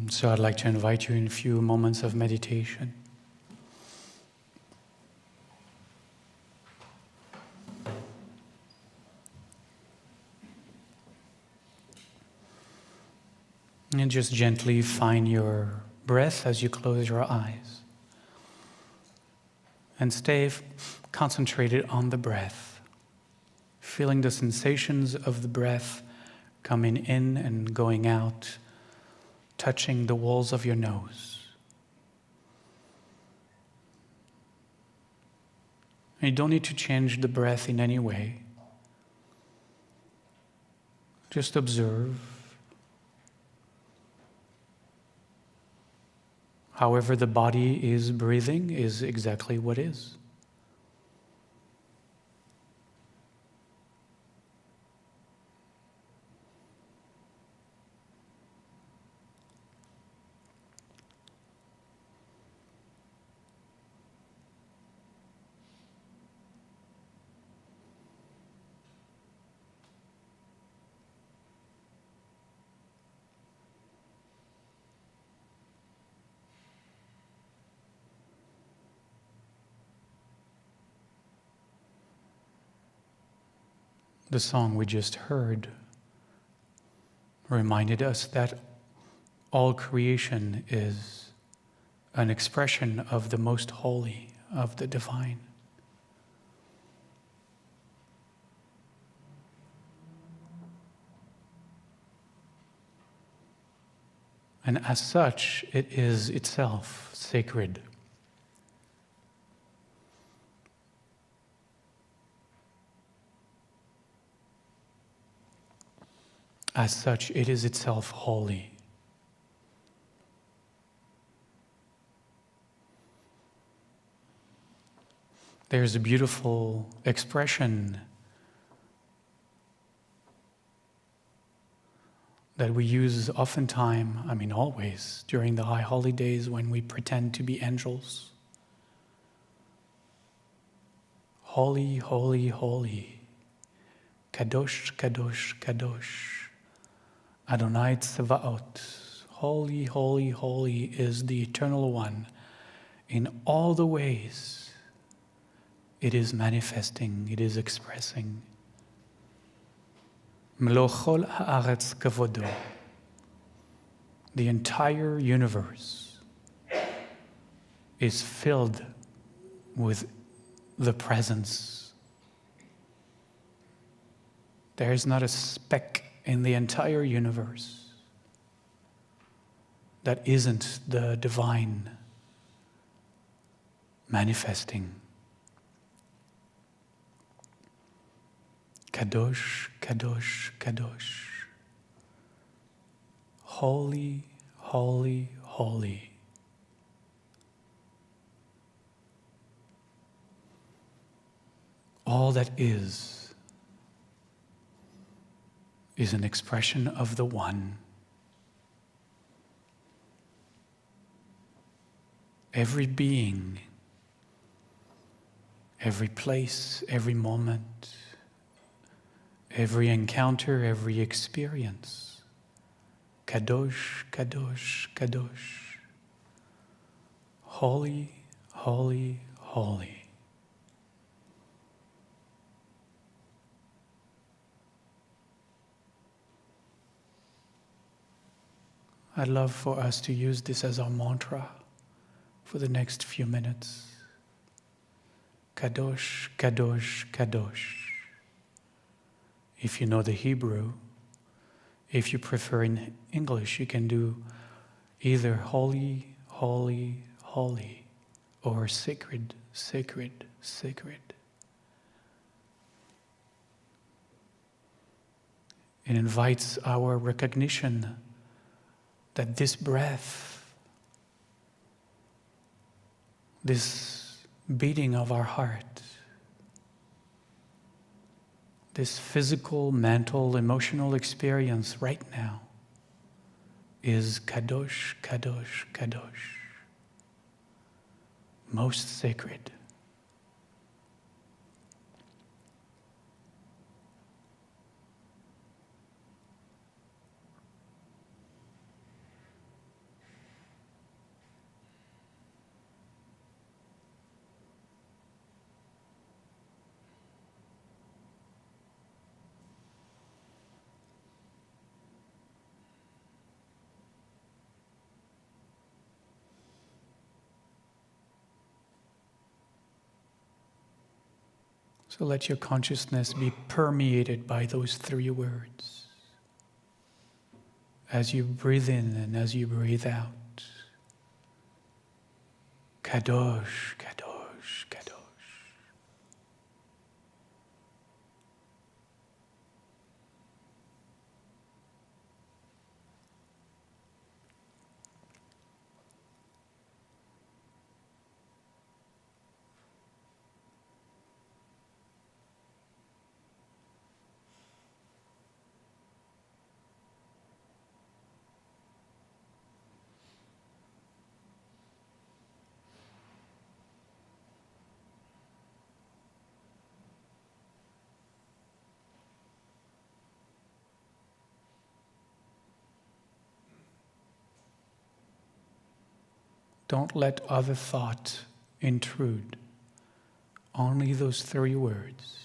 So I'd like to invite you in a few moments of meditation. And just gently find your breath as you close your eyes. And stay concentrated on the breath, feeling the sensations of the breath coming in and going out, touching the walls of your nose. And you don't need to change the breath in any way. Just observe. However the body is breathing is exactly what is. The song we just heard reminded us that all creation is an expression of the most holy, of the divine. And as such, it is itself sacred. As such, it is itself holy. There's a beautiful expression that we use oftentimes, always, during the high holidays when we pretend to be angels. Holy, holy, holy. Kadosh, kadosh, kadosh. Adonai Tsevaot. Holy, holy, holy is the Eternal One. In all the ways it is manifesting, it is expressing. Melochol haaretz kavodo. The entire universe is filled with the presence. There is not a speck in the entire universe that isn't the divine manifesting. Kadosh, kadosh, kadosh. Holy, holy, holy. All that is an expression of the One. Every being, every place, every moment, every encounter, every experience. Kadosh, kadosh, kadosh. Holy, holy, holy. I'd love for us to use this as our mantra for the next few minutes. Kadosh, kadosh, kadosh. If you know the Hebrew, if you prefer in English, you can do either holy, holy, holy, or sacred, sacred, sacred. It invites our recognition that this breath, this beating of our heart, this physical, mental, emotional experience right now is kadosh, kadosh, kadosh, most sacred. So let your consciousness be permeated by those three words as you breathe in and as you breathe out. Kadosh, Kadosh, Kadosh. Don't let other thought intrude. Only those three words.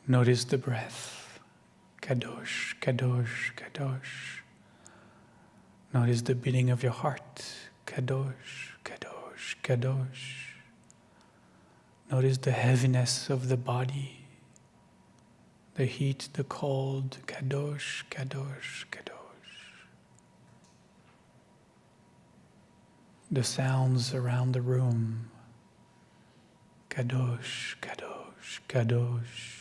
Notice the breath. Kadosh, Kadosh, Kadosh. Notice the beating of your heart. Kadosh, Kadosh, Kadosh. Notice the heaviness of the body. The heat, the cold. Kadosh, Kadosh, Kadosh. The sounds around the room. Kadosh, Kadosh, Kadosh.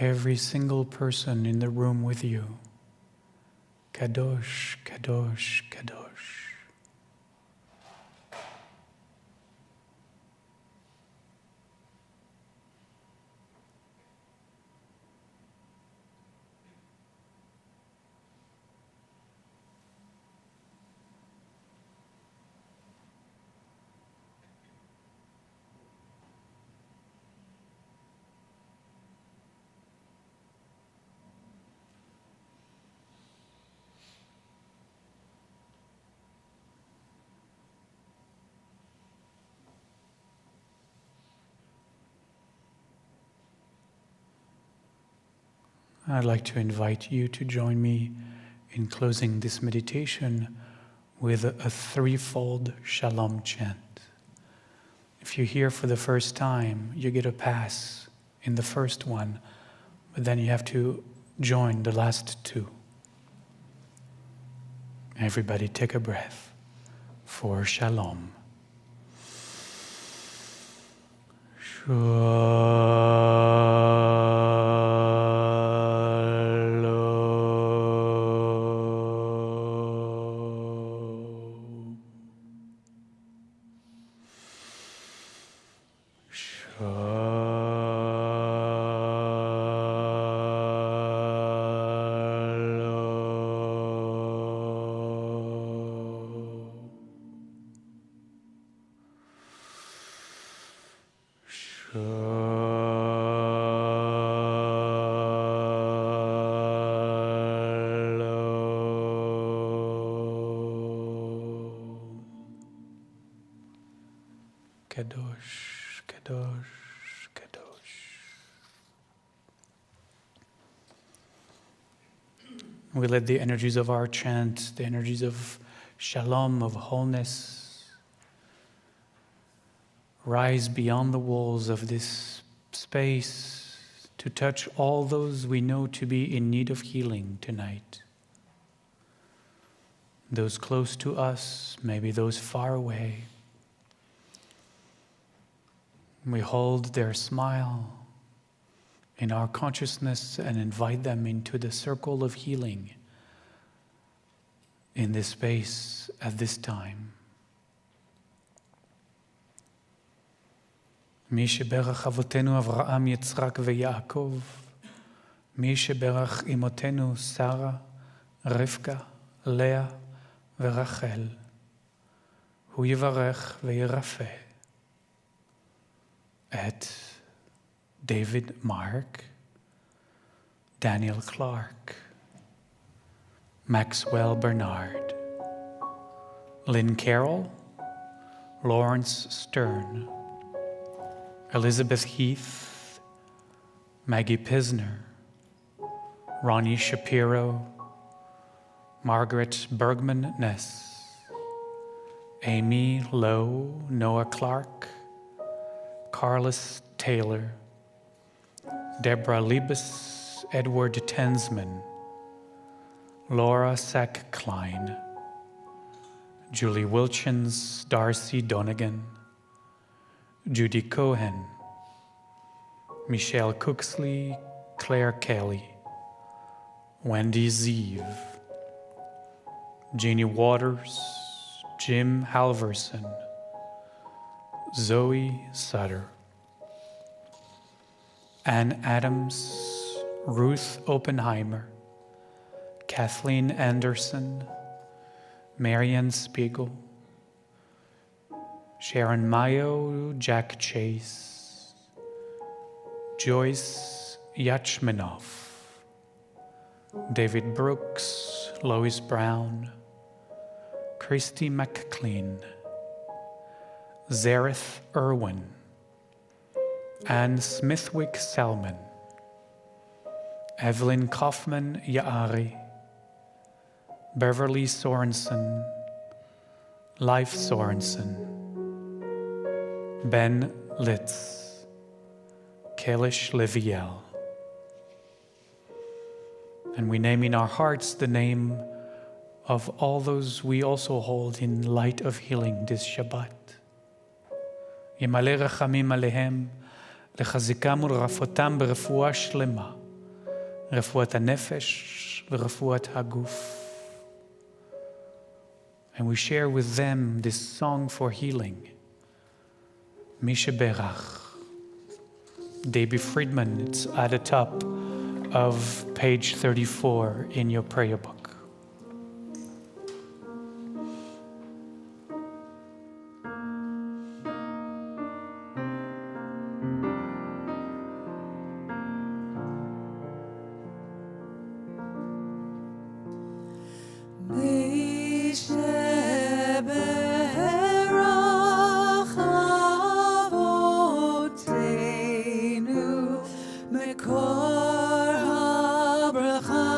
Every single person in the room with you. Kadosh, Kadosh, Kadosh. I'd like to invite you to join me in closing this meditation with a threefold shalom chant. If you're here for the first time, you get a pass in the first one, but then you have to join the last two. Everybody take a breath for Shalom. Kadosh, Kadosh, Kadosh. We let the energies of our chant, the energies of shalom, of wholeness, rise beyond the walls of this space to touch all those we know to be in need of healing tonight. Those close to us, maybe those far away. We hold their smile in our consciousness and invite them into the circle of healing in this space at this time. מי שברך אבותינו אברהם, יצחק ויעקב, מי שברך אמותינו שרה, רבקה, לאה ורחל, הוא יברך וירפא. את David Mark, Daniel Clark, Maxwell Bernard, Lynn Carroll, Lawrence Stern, Elizabeth Heath, Maggie Pisner, Ronnie Shapiro, Margaret Bergman Ness, Amy Lowe, Noah Clark, Carlos Taylor, Deborah Liebes, Edward Tensman, Laura Sack-Klein, Julie Wilchins, Darcy Donegan, Judy Cohen, Michelle Cooksley, Claire Kelly, Wendy Zeev, Jeannie Waters, Jim Halverson, Zoe Sutter, Ann Adams, Ruth Oppenheimer, Kathleen Anderson, Marianne Spiegel, Sharon Mayo, Jack Chase, Joyce Yachmanoff, David Brooks, Lois Brown, Christy McClean, Zareth Irwin, Anne Smithwick Selman, Evelyn Kaufman Yaari, Beverly Sorensen, Leif Sorensen, Ben Litz, Kalish Leviel. And we name in our hearts the name of all those we also hold in light of healing this Shabbat. ימלא רחמים עליהם, לחזקם ולרפאותם ברפואה שלמה, רפואת הנפש ורפואת הגוף. And we share with them this song for healing. מי שברך. Debbie Friedman, it's at the top of page 34 in your prayer book. מקור הברכה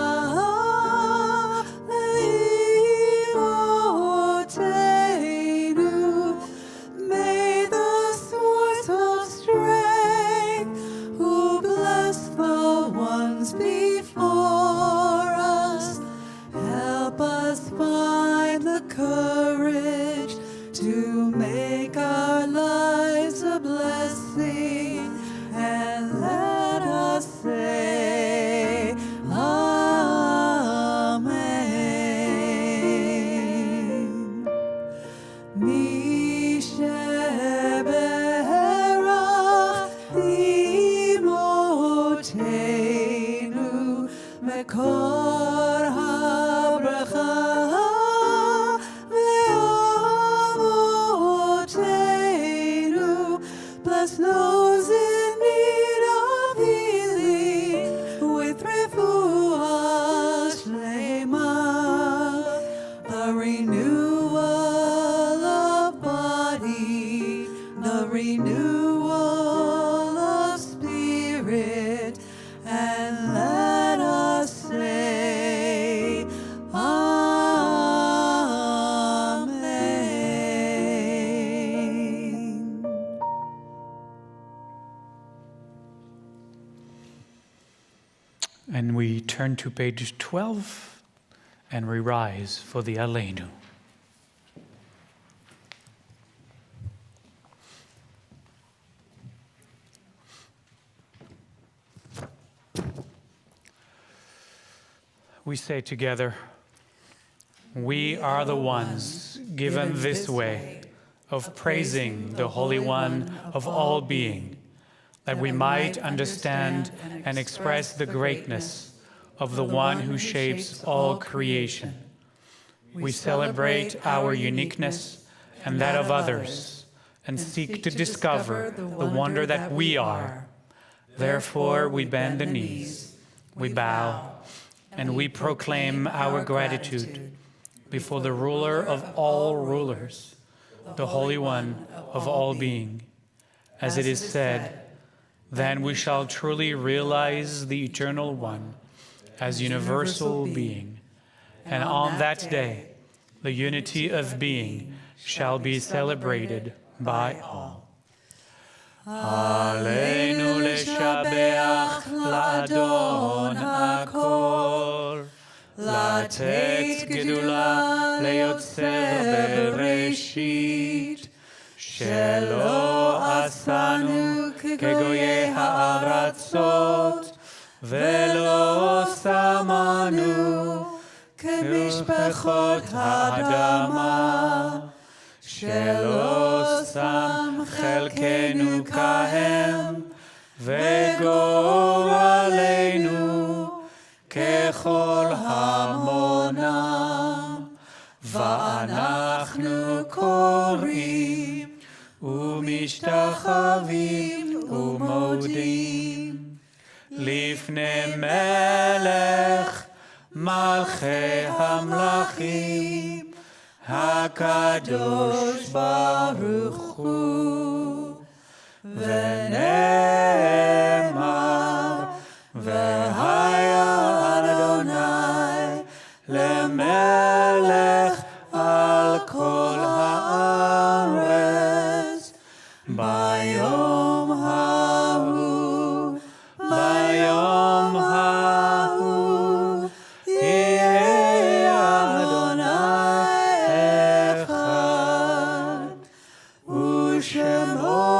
turn to page 12 and we rise for the Aleinu. We say together, we are the ones given this way of praising the Holy One of all being, that we might understand and express the greatness of the one who shapes all creation. We celebrate our uniqueness and that of others, and seek to discover the wonder that we are. Therefore, we bend the knees, we bow, and we proclaim our gratitude before the ruler of all rulers, the Holy One of all being. As it is said, then we shall truly realize the Eternal One as universal being. And on that day, the unity of being shall be celebrated by all. Aleinu leshabeach la'adon hakol, לתת גדולה ליוצר בראשית, שלא עשנו כגויי הארצות, ולא שמנו כמשפחות האדמה, שלא שם חלקנו כהם, וגורלנו ככל המונם, ואנחנו קוראים ומשתחווים ומודים לפני מלך מלכי המלכים הקדוש ברוך הוא, ונאמר והיה אדוני למלך על כל הארץ ביום ההוא, ביום ההוא יהיה אדוני אחד, ושמו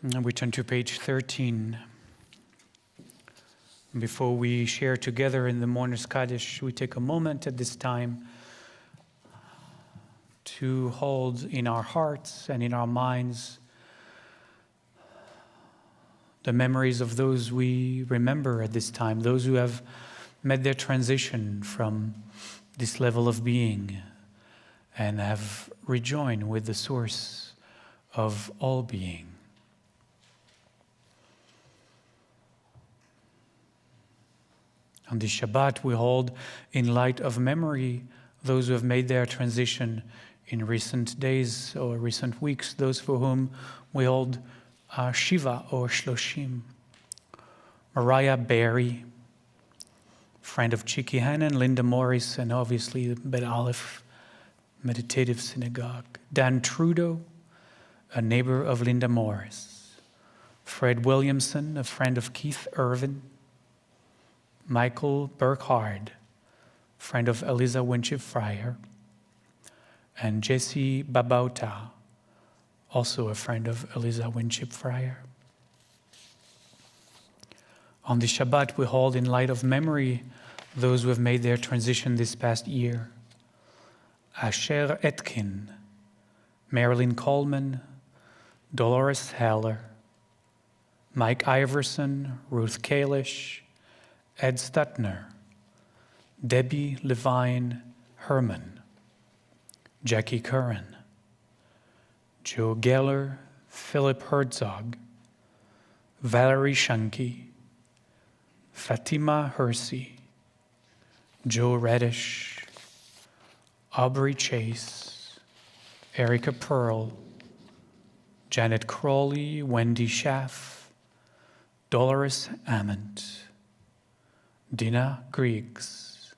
And we turn to page 13. Before we share together in the Mourner's Kaddish, we take a moment at this time to hold in our hearts and in our minds the memories of those we remember at this time, those who have made their transition from this level of being and have rejoined with the source of all being. On this Shabbat, we hold in light of memory those who have made their transition in recent days or recent weeks, those for whom we hold Shiva or Shloshim. Mariah Berry, friend of Chiki Hannon, Linda Morris, and obviously the Bet Aleph Meditative Synagogue. Dan Trudeau, a neighbor of Linda Morris. Fred Williamson, a friend of Keith Irvin. Michael Burkhard, friend of Eliza Winship Fryer, and Jesse Babauta, also a friend of Eliza Winship Fryer. On the Shabbat, we hold in light of memory those who have made their transition this past year. Asher Etkin, Marilyn Coleman, Dolores Heller, Mike Iverson, Ruth Kalish, Ed Stutner, Debbie Levine Herman, Jackie Curran, Joe Geller, Philip Herzog, Valerie Shanky, Fatima Hersey, Joe Reddish, Aubrey Chase, Erica Pearl, Janet Crowley, Wendy Schaff, Dolores Ammont, Dina Griggs,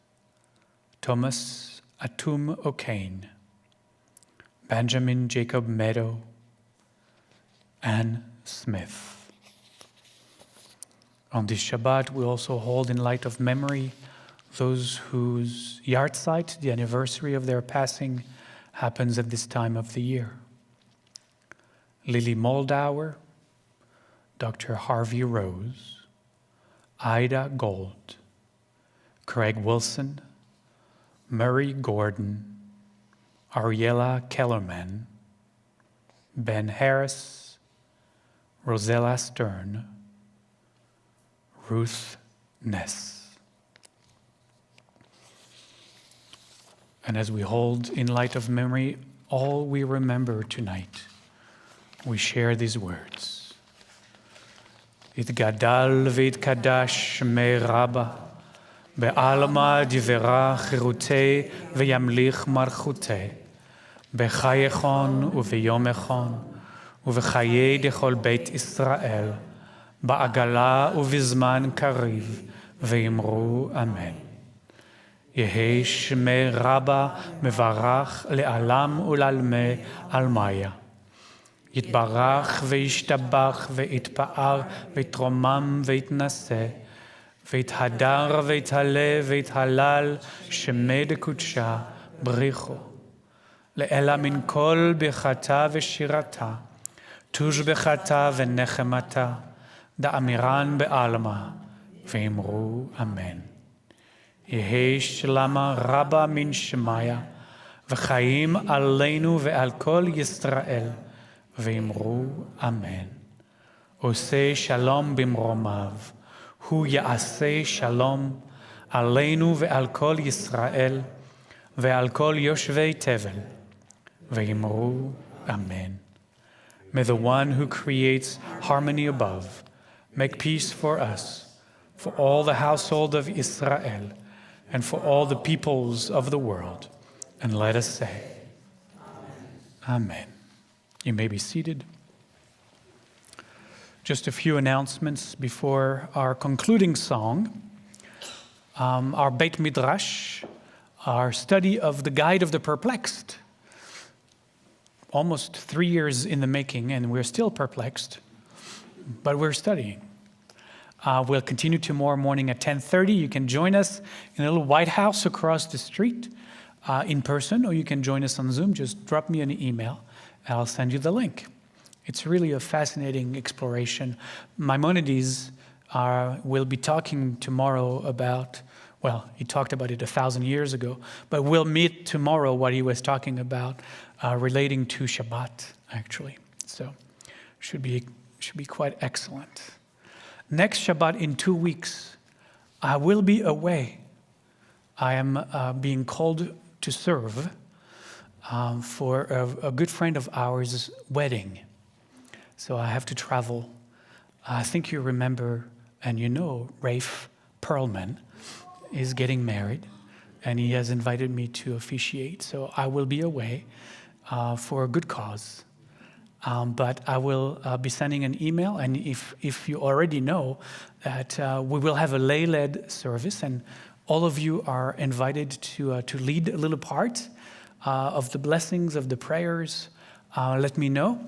Thomas Atum O'Kane, Benjamin Jacob Meadow, Anne Smith. On this Shabbat, we also hold in light of memory those whose yahrzeit, the anniversary of their passing, happens at this time of the year. Lily Moldauer, Dr. Harvey Rose, Ida Gold, Craig Wilson, Murray Gordon, Ariella Kellerman, Ben Harris, Rosella Stern, Ruth Ness. And as we hold in light of memory all we remember tonight, we share these words. Itgadal v'yitkadash shmei Rabba, be'alma divera chirutei v'yamlich marchutei, b'chayechon u'v'yomechon, u'v'chayei dechol beit Israel, ba'agala u'v'zman kariv, v'yimru amen. יהי שמי רבה מברך לעלם ולעלמי עלמיה. יתברך וישתבח ויתפאר ויתרומם ויתנשא ויתהדר ויתהלה ויתהלל שמי דקודשה בריחו. לאלה מן כל ברכתה ושירתה, תושבחתה ונחמתה, דאמירן בעלמה, ואמרו אמן. יהי שלמה רבה מן שמיה, וחיים עלינו ועל כל ישראל, ואמרו אמן. עושה שלום במרומיו, הוא יעשה שלום עלינו ועל כל ישראל, ועל כל יושבי תבל, ואמרו אמן. May the one who creates harmony above make peace for us, for all the household of Israel, and for all the peoples of the world. And let us say, Amen. You may be seated. Just a few announcements before our concluding song. Our Beit Midrash, our study of the Guide of the Perplexed, almost 3 years in the making, and we're still perplexed, but we're studying. We'll continue tomorrow morning at 10:30. You can join us in a little White House across the street in person, or you can join us on Zoom. Just drop me an email, and I'll send you the link. It's really a fascinating exploration. Maimonides will be talking tomorrow about, well, he talked about it 1,000 years ago, but we'll meet tomorrow what he was talking about relating to Shabbat, actually. So should be quite excellent. Next Shabbat in 2 weeks, I will be away. I am being called to serve for a good friend of ours' wedding. So I have to travel. I think you remember, and you know, Rafe Perlman is getting married, and he has invited me to officiate. So I will be away for a good cause. But I will be sending an email, and if you already know that we will have a lay-led service, and all of you are invited to lead a little part of the blessings, of the prayers. Let me know.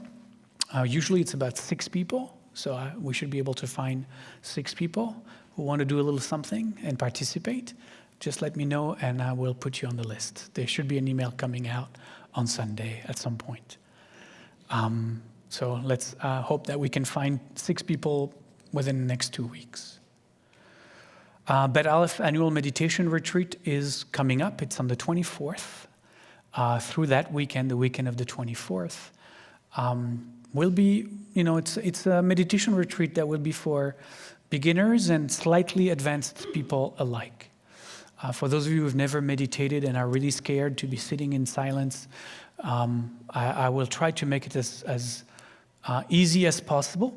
Usually it's about 6 people, so we should be able to find 6 people who want to do a little something and participate. Just let me know, and I will put you on the list. There should be an email coming out on Sunday at some point. So let's hope that we can find 6 people within the next 2 weeks. Bet Aleph Annual Meditation Retreat is coming up. It's on the 24th. Through that weekend, the weekend of the 24th, will be, it's a meditation retreat that will be for beginners and slightly advanced people alike. For those of you who have never meditated and are really scared to be sitting in silence, I will try to make it as easy as possible.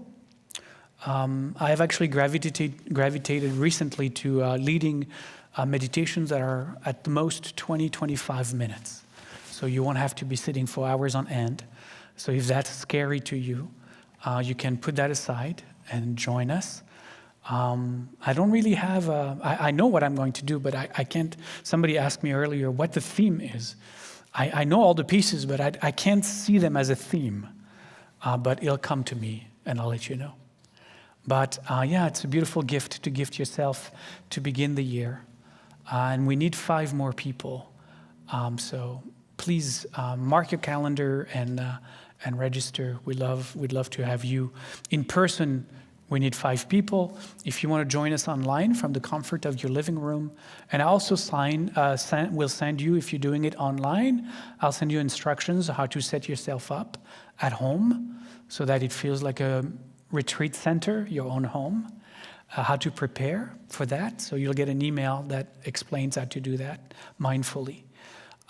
I have actually gravitated recently to leading meditations that are at the most 20-25 minutes. so you won't have to be sitting for hours on end. So if that's scary to you, you can put that aside and join us. I don't really have I know what I'm going to do, but I can't. Somebody asked me earlier what the theme is. I know all the pieces, but I can't see them as a theme. But it'll come to me, and I'll let you know. But yeah, it's a beautiful gift to gift yourself to begin the year. And we need 5 more people. So please mark your calendar and register. We'd love to have you in person. We need 5 people. If you want to join us online from the comfort of your living room, and I also will send you, if you're doing it online, I'll send you instructions on how to set yourself up at home so that it feels like a retreat center, your own home, how to prepare for that. So you'll get an email that explains how to do that mindfully.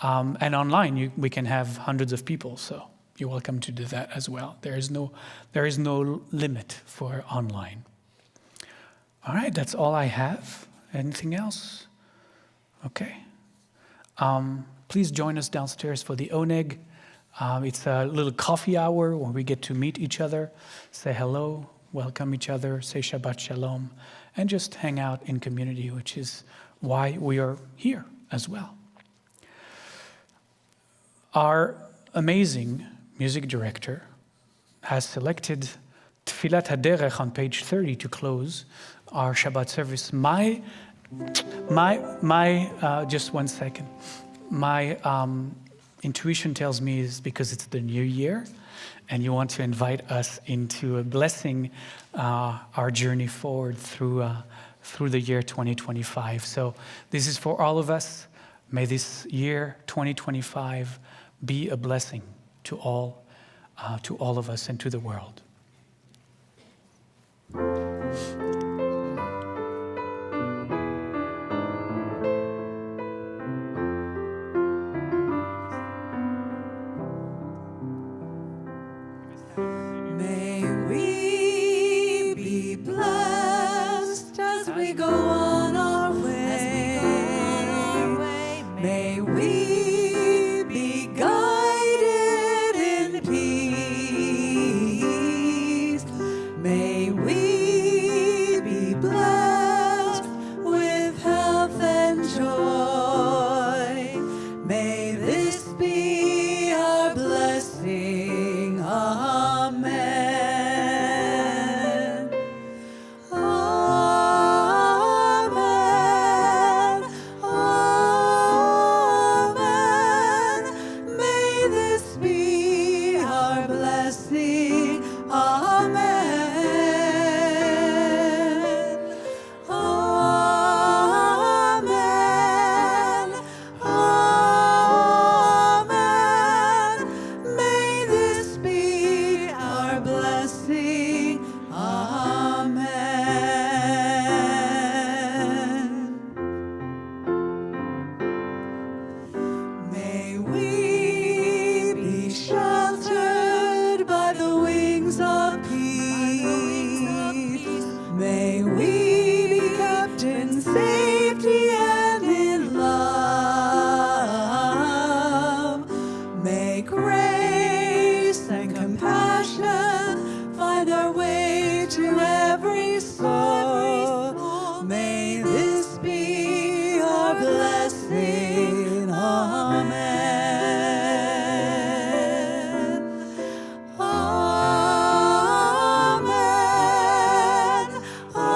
And online, we can have hundreds of people, so you're welcome to do that as well. There is no limit for online. All right, that's all I have. Anything else? Okay. Please join us downstairs for the Oneg. It's a little coffee hour where we get to meet each other, say hello, welcome each other, say Shabbat Shalom, and just hang out in community, which is why we are here as well. Our amazing music director has selected Tfilat HaDerech on page 30 to close our Shabbat service. Just 1 second. My intuition tells me is because it's the new year and you want to invite us into a blessing our journey forward through the year 2025. So this is for all of us. May this year 2025 be a blessing to all of us and to the world. May we be blessed as we go on our way. May we be guided in peace. May we be blessed with health and joy. May this be our blessing. Amen. Amen. Amen. May this be our blessing. Amen. Amen. Amen. May this be our blessing. Amen. May we be sheltered by the wings of peace. May we be kept in safety and in love. May grace and compassion find our way to every soul. May this be our blessing. Amen. Amen. Amen.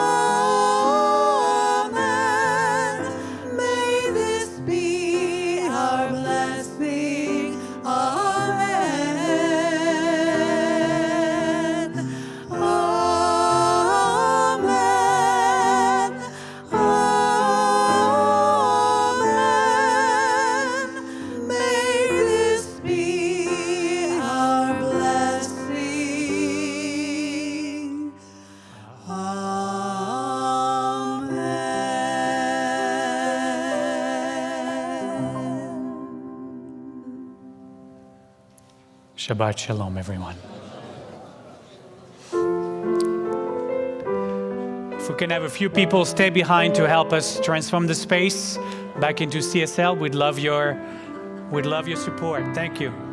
May this be our blessing. Amen. Amen. Amen. May this be our blessing. Amen. Shabbat Shalom, everyone. If we can have a few people stay behind to help us transform the space back into CSL, we'd love your We'd love your support. Thank you.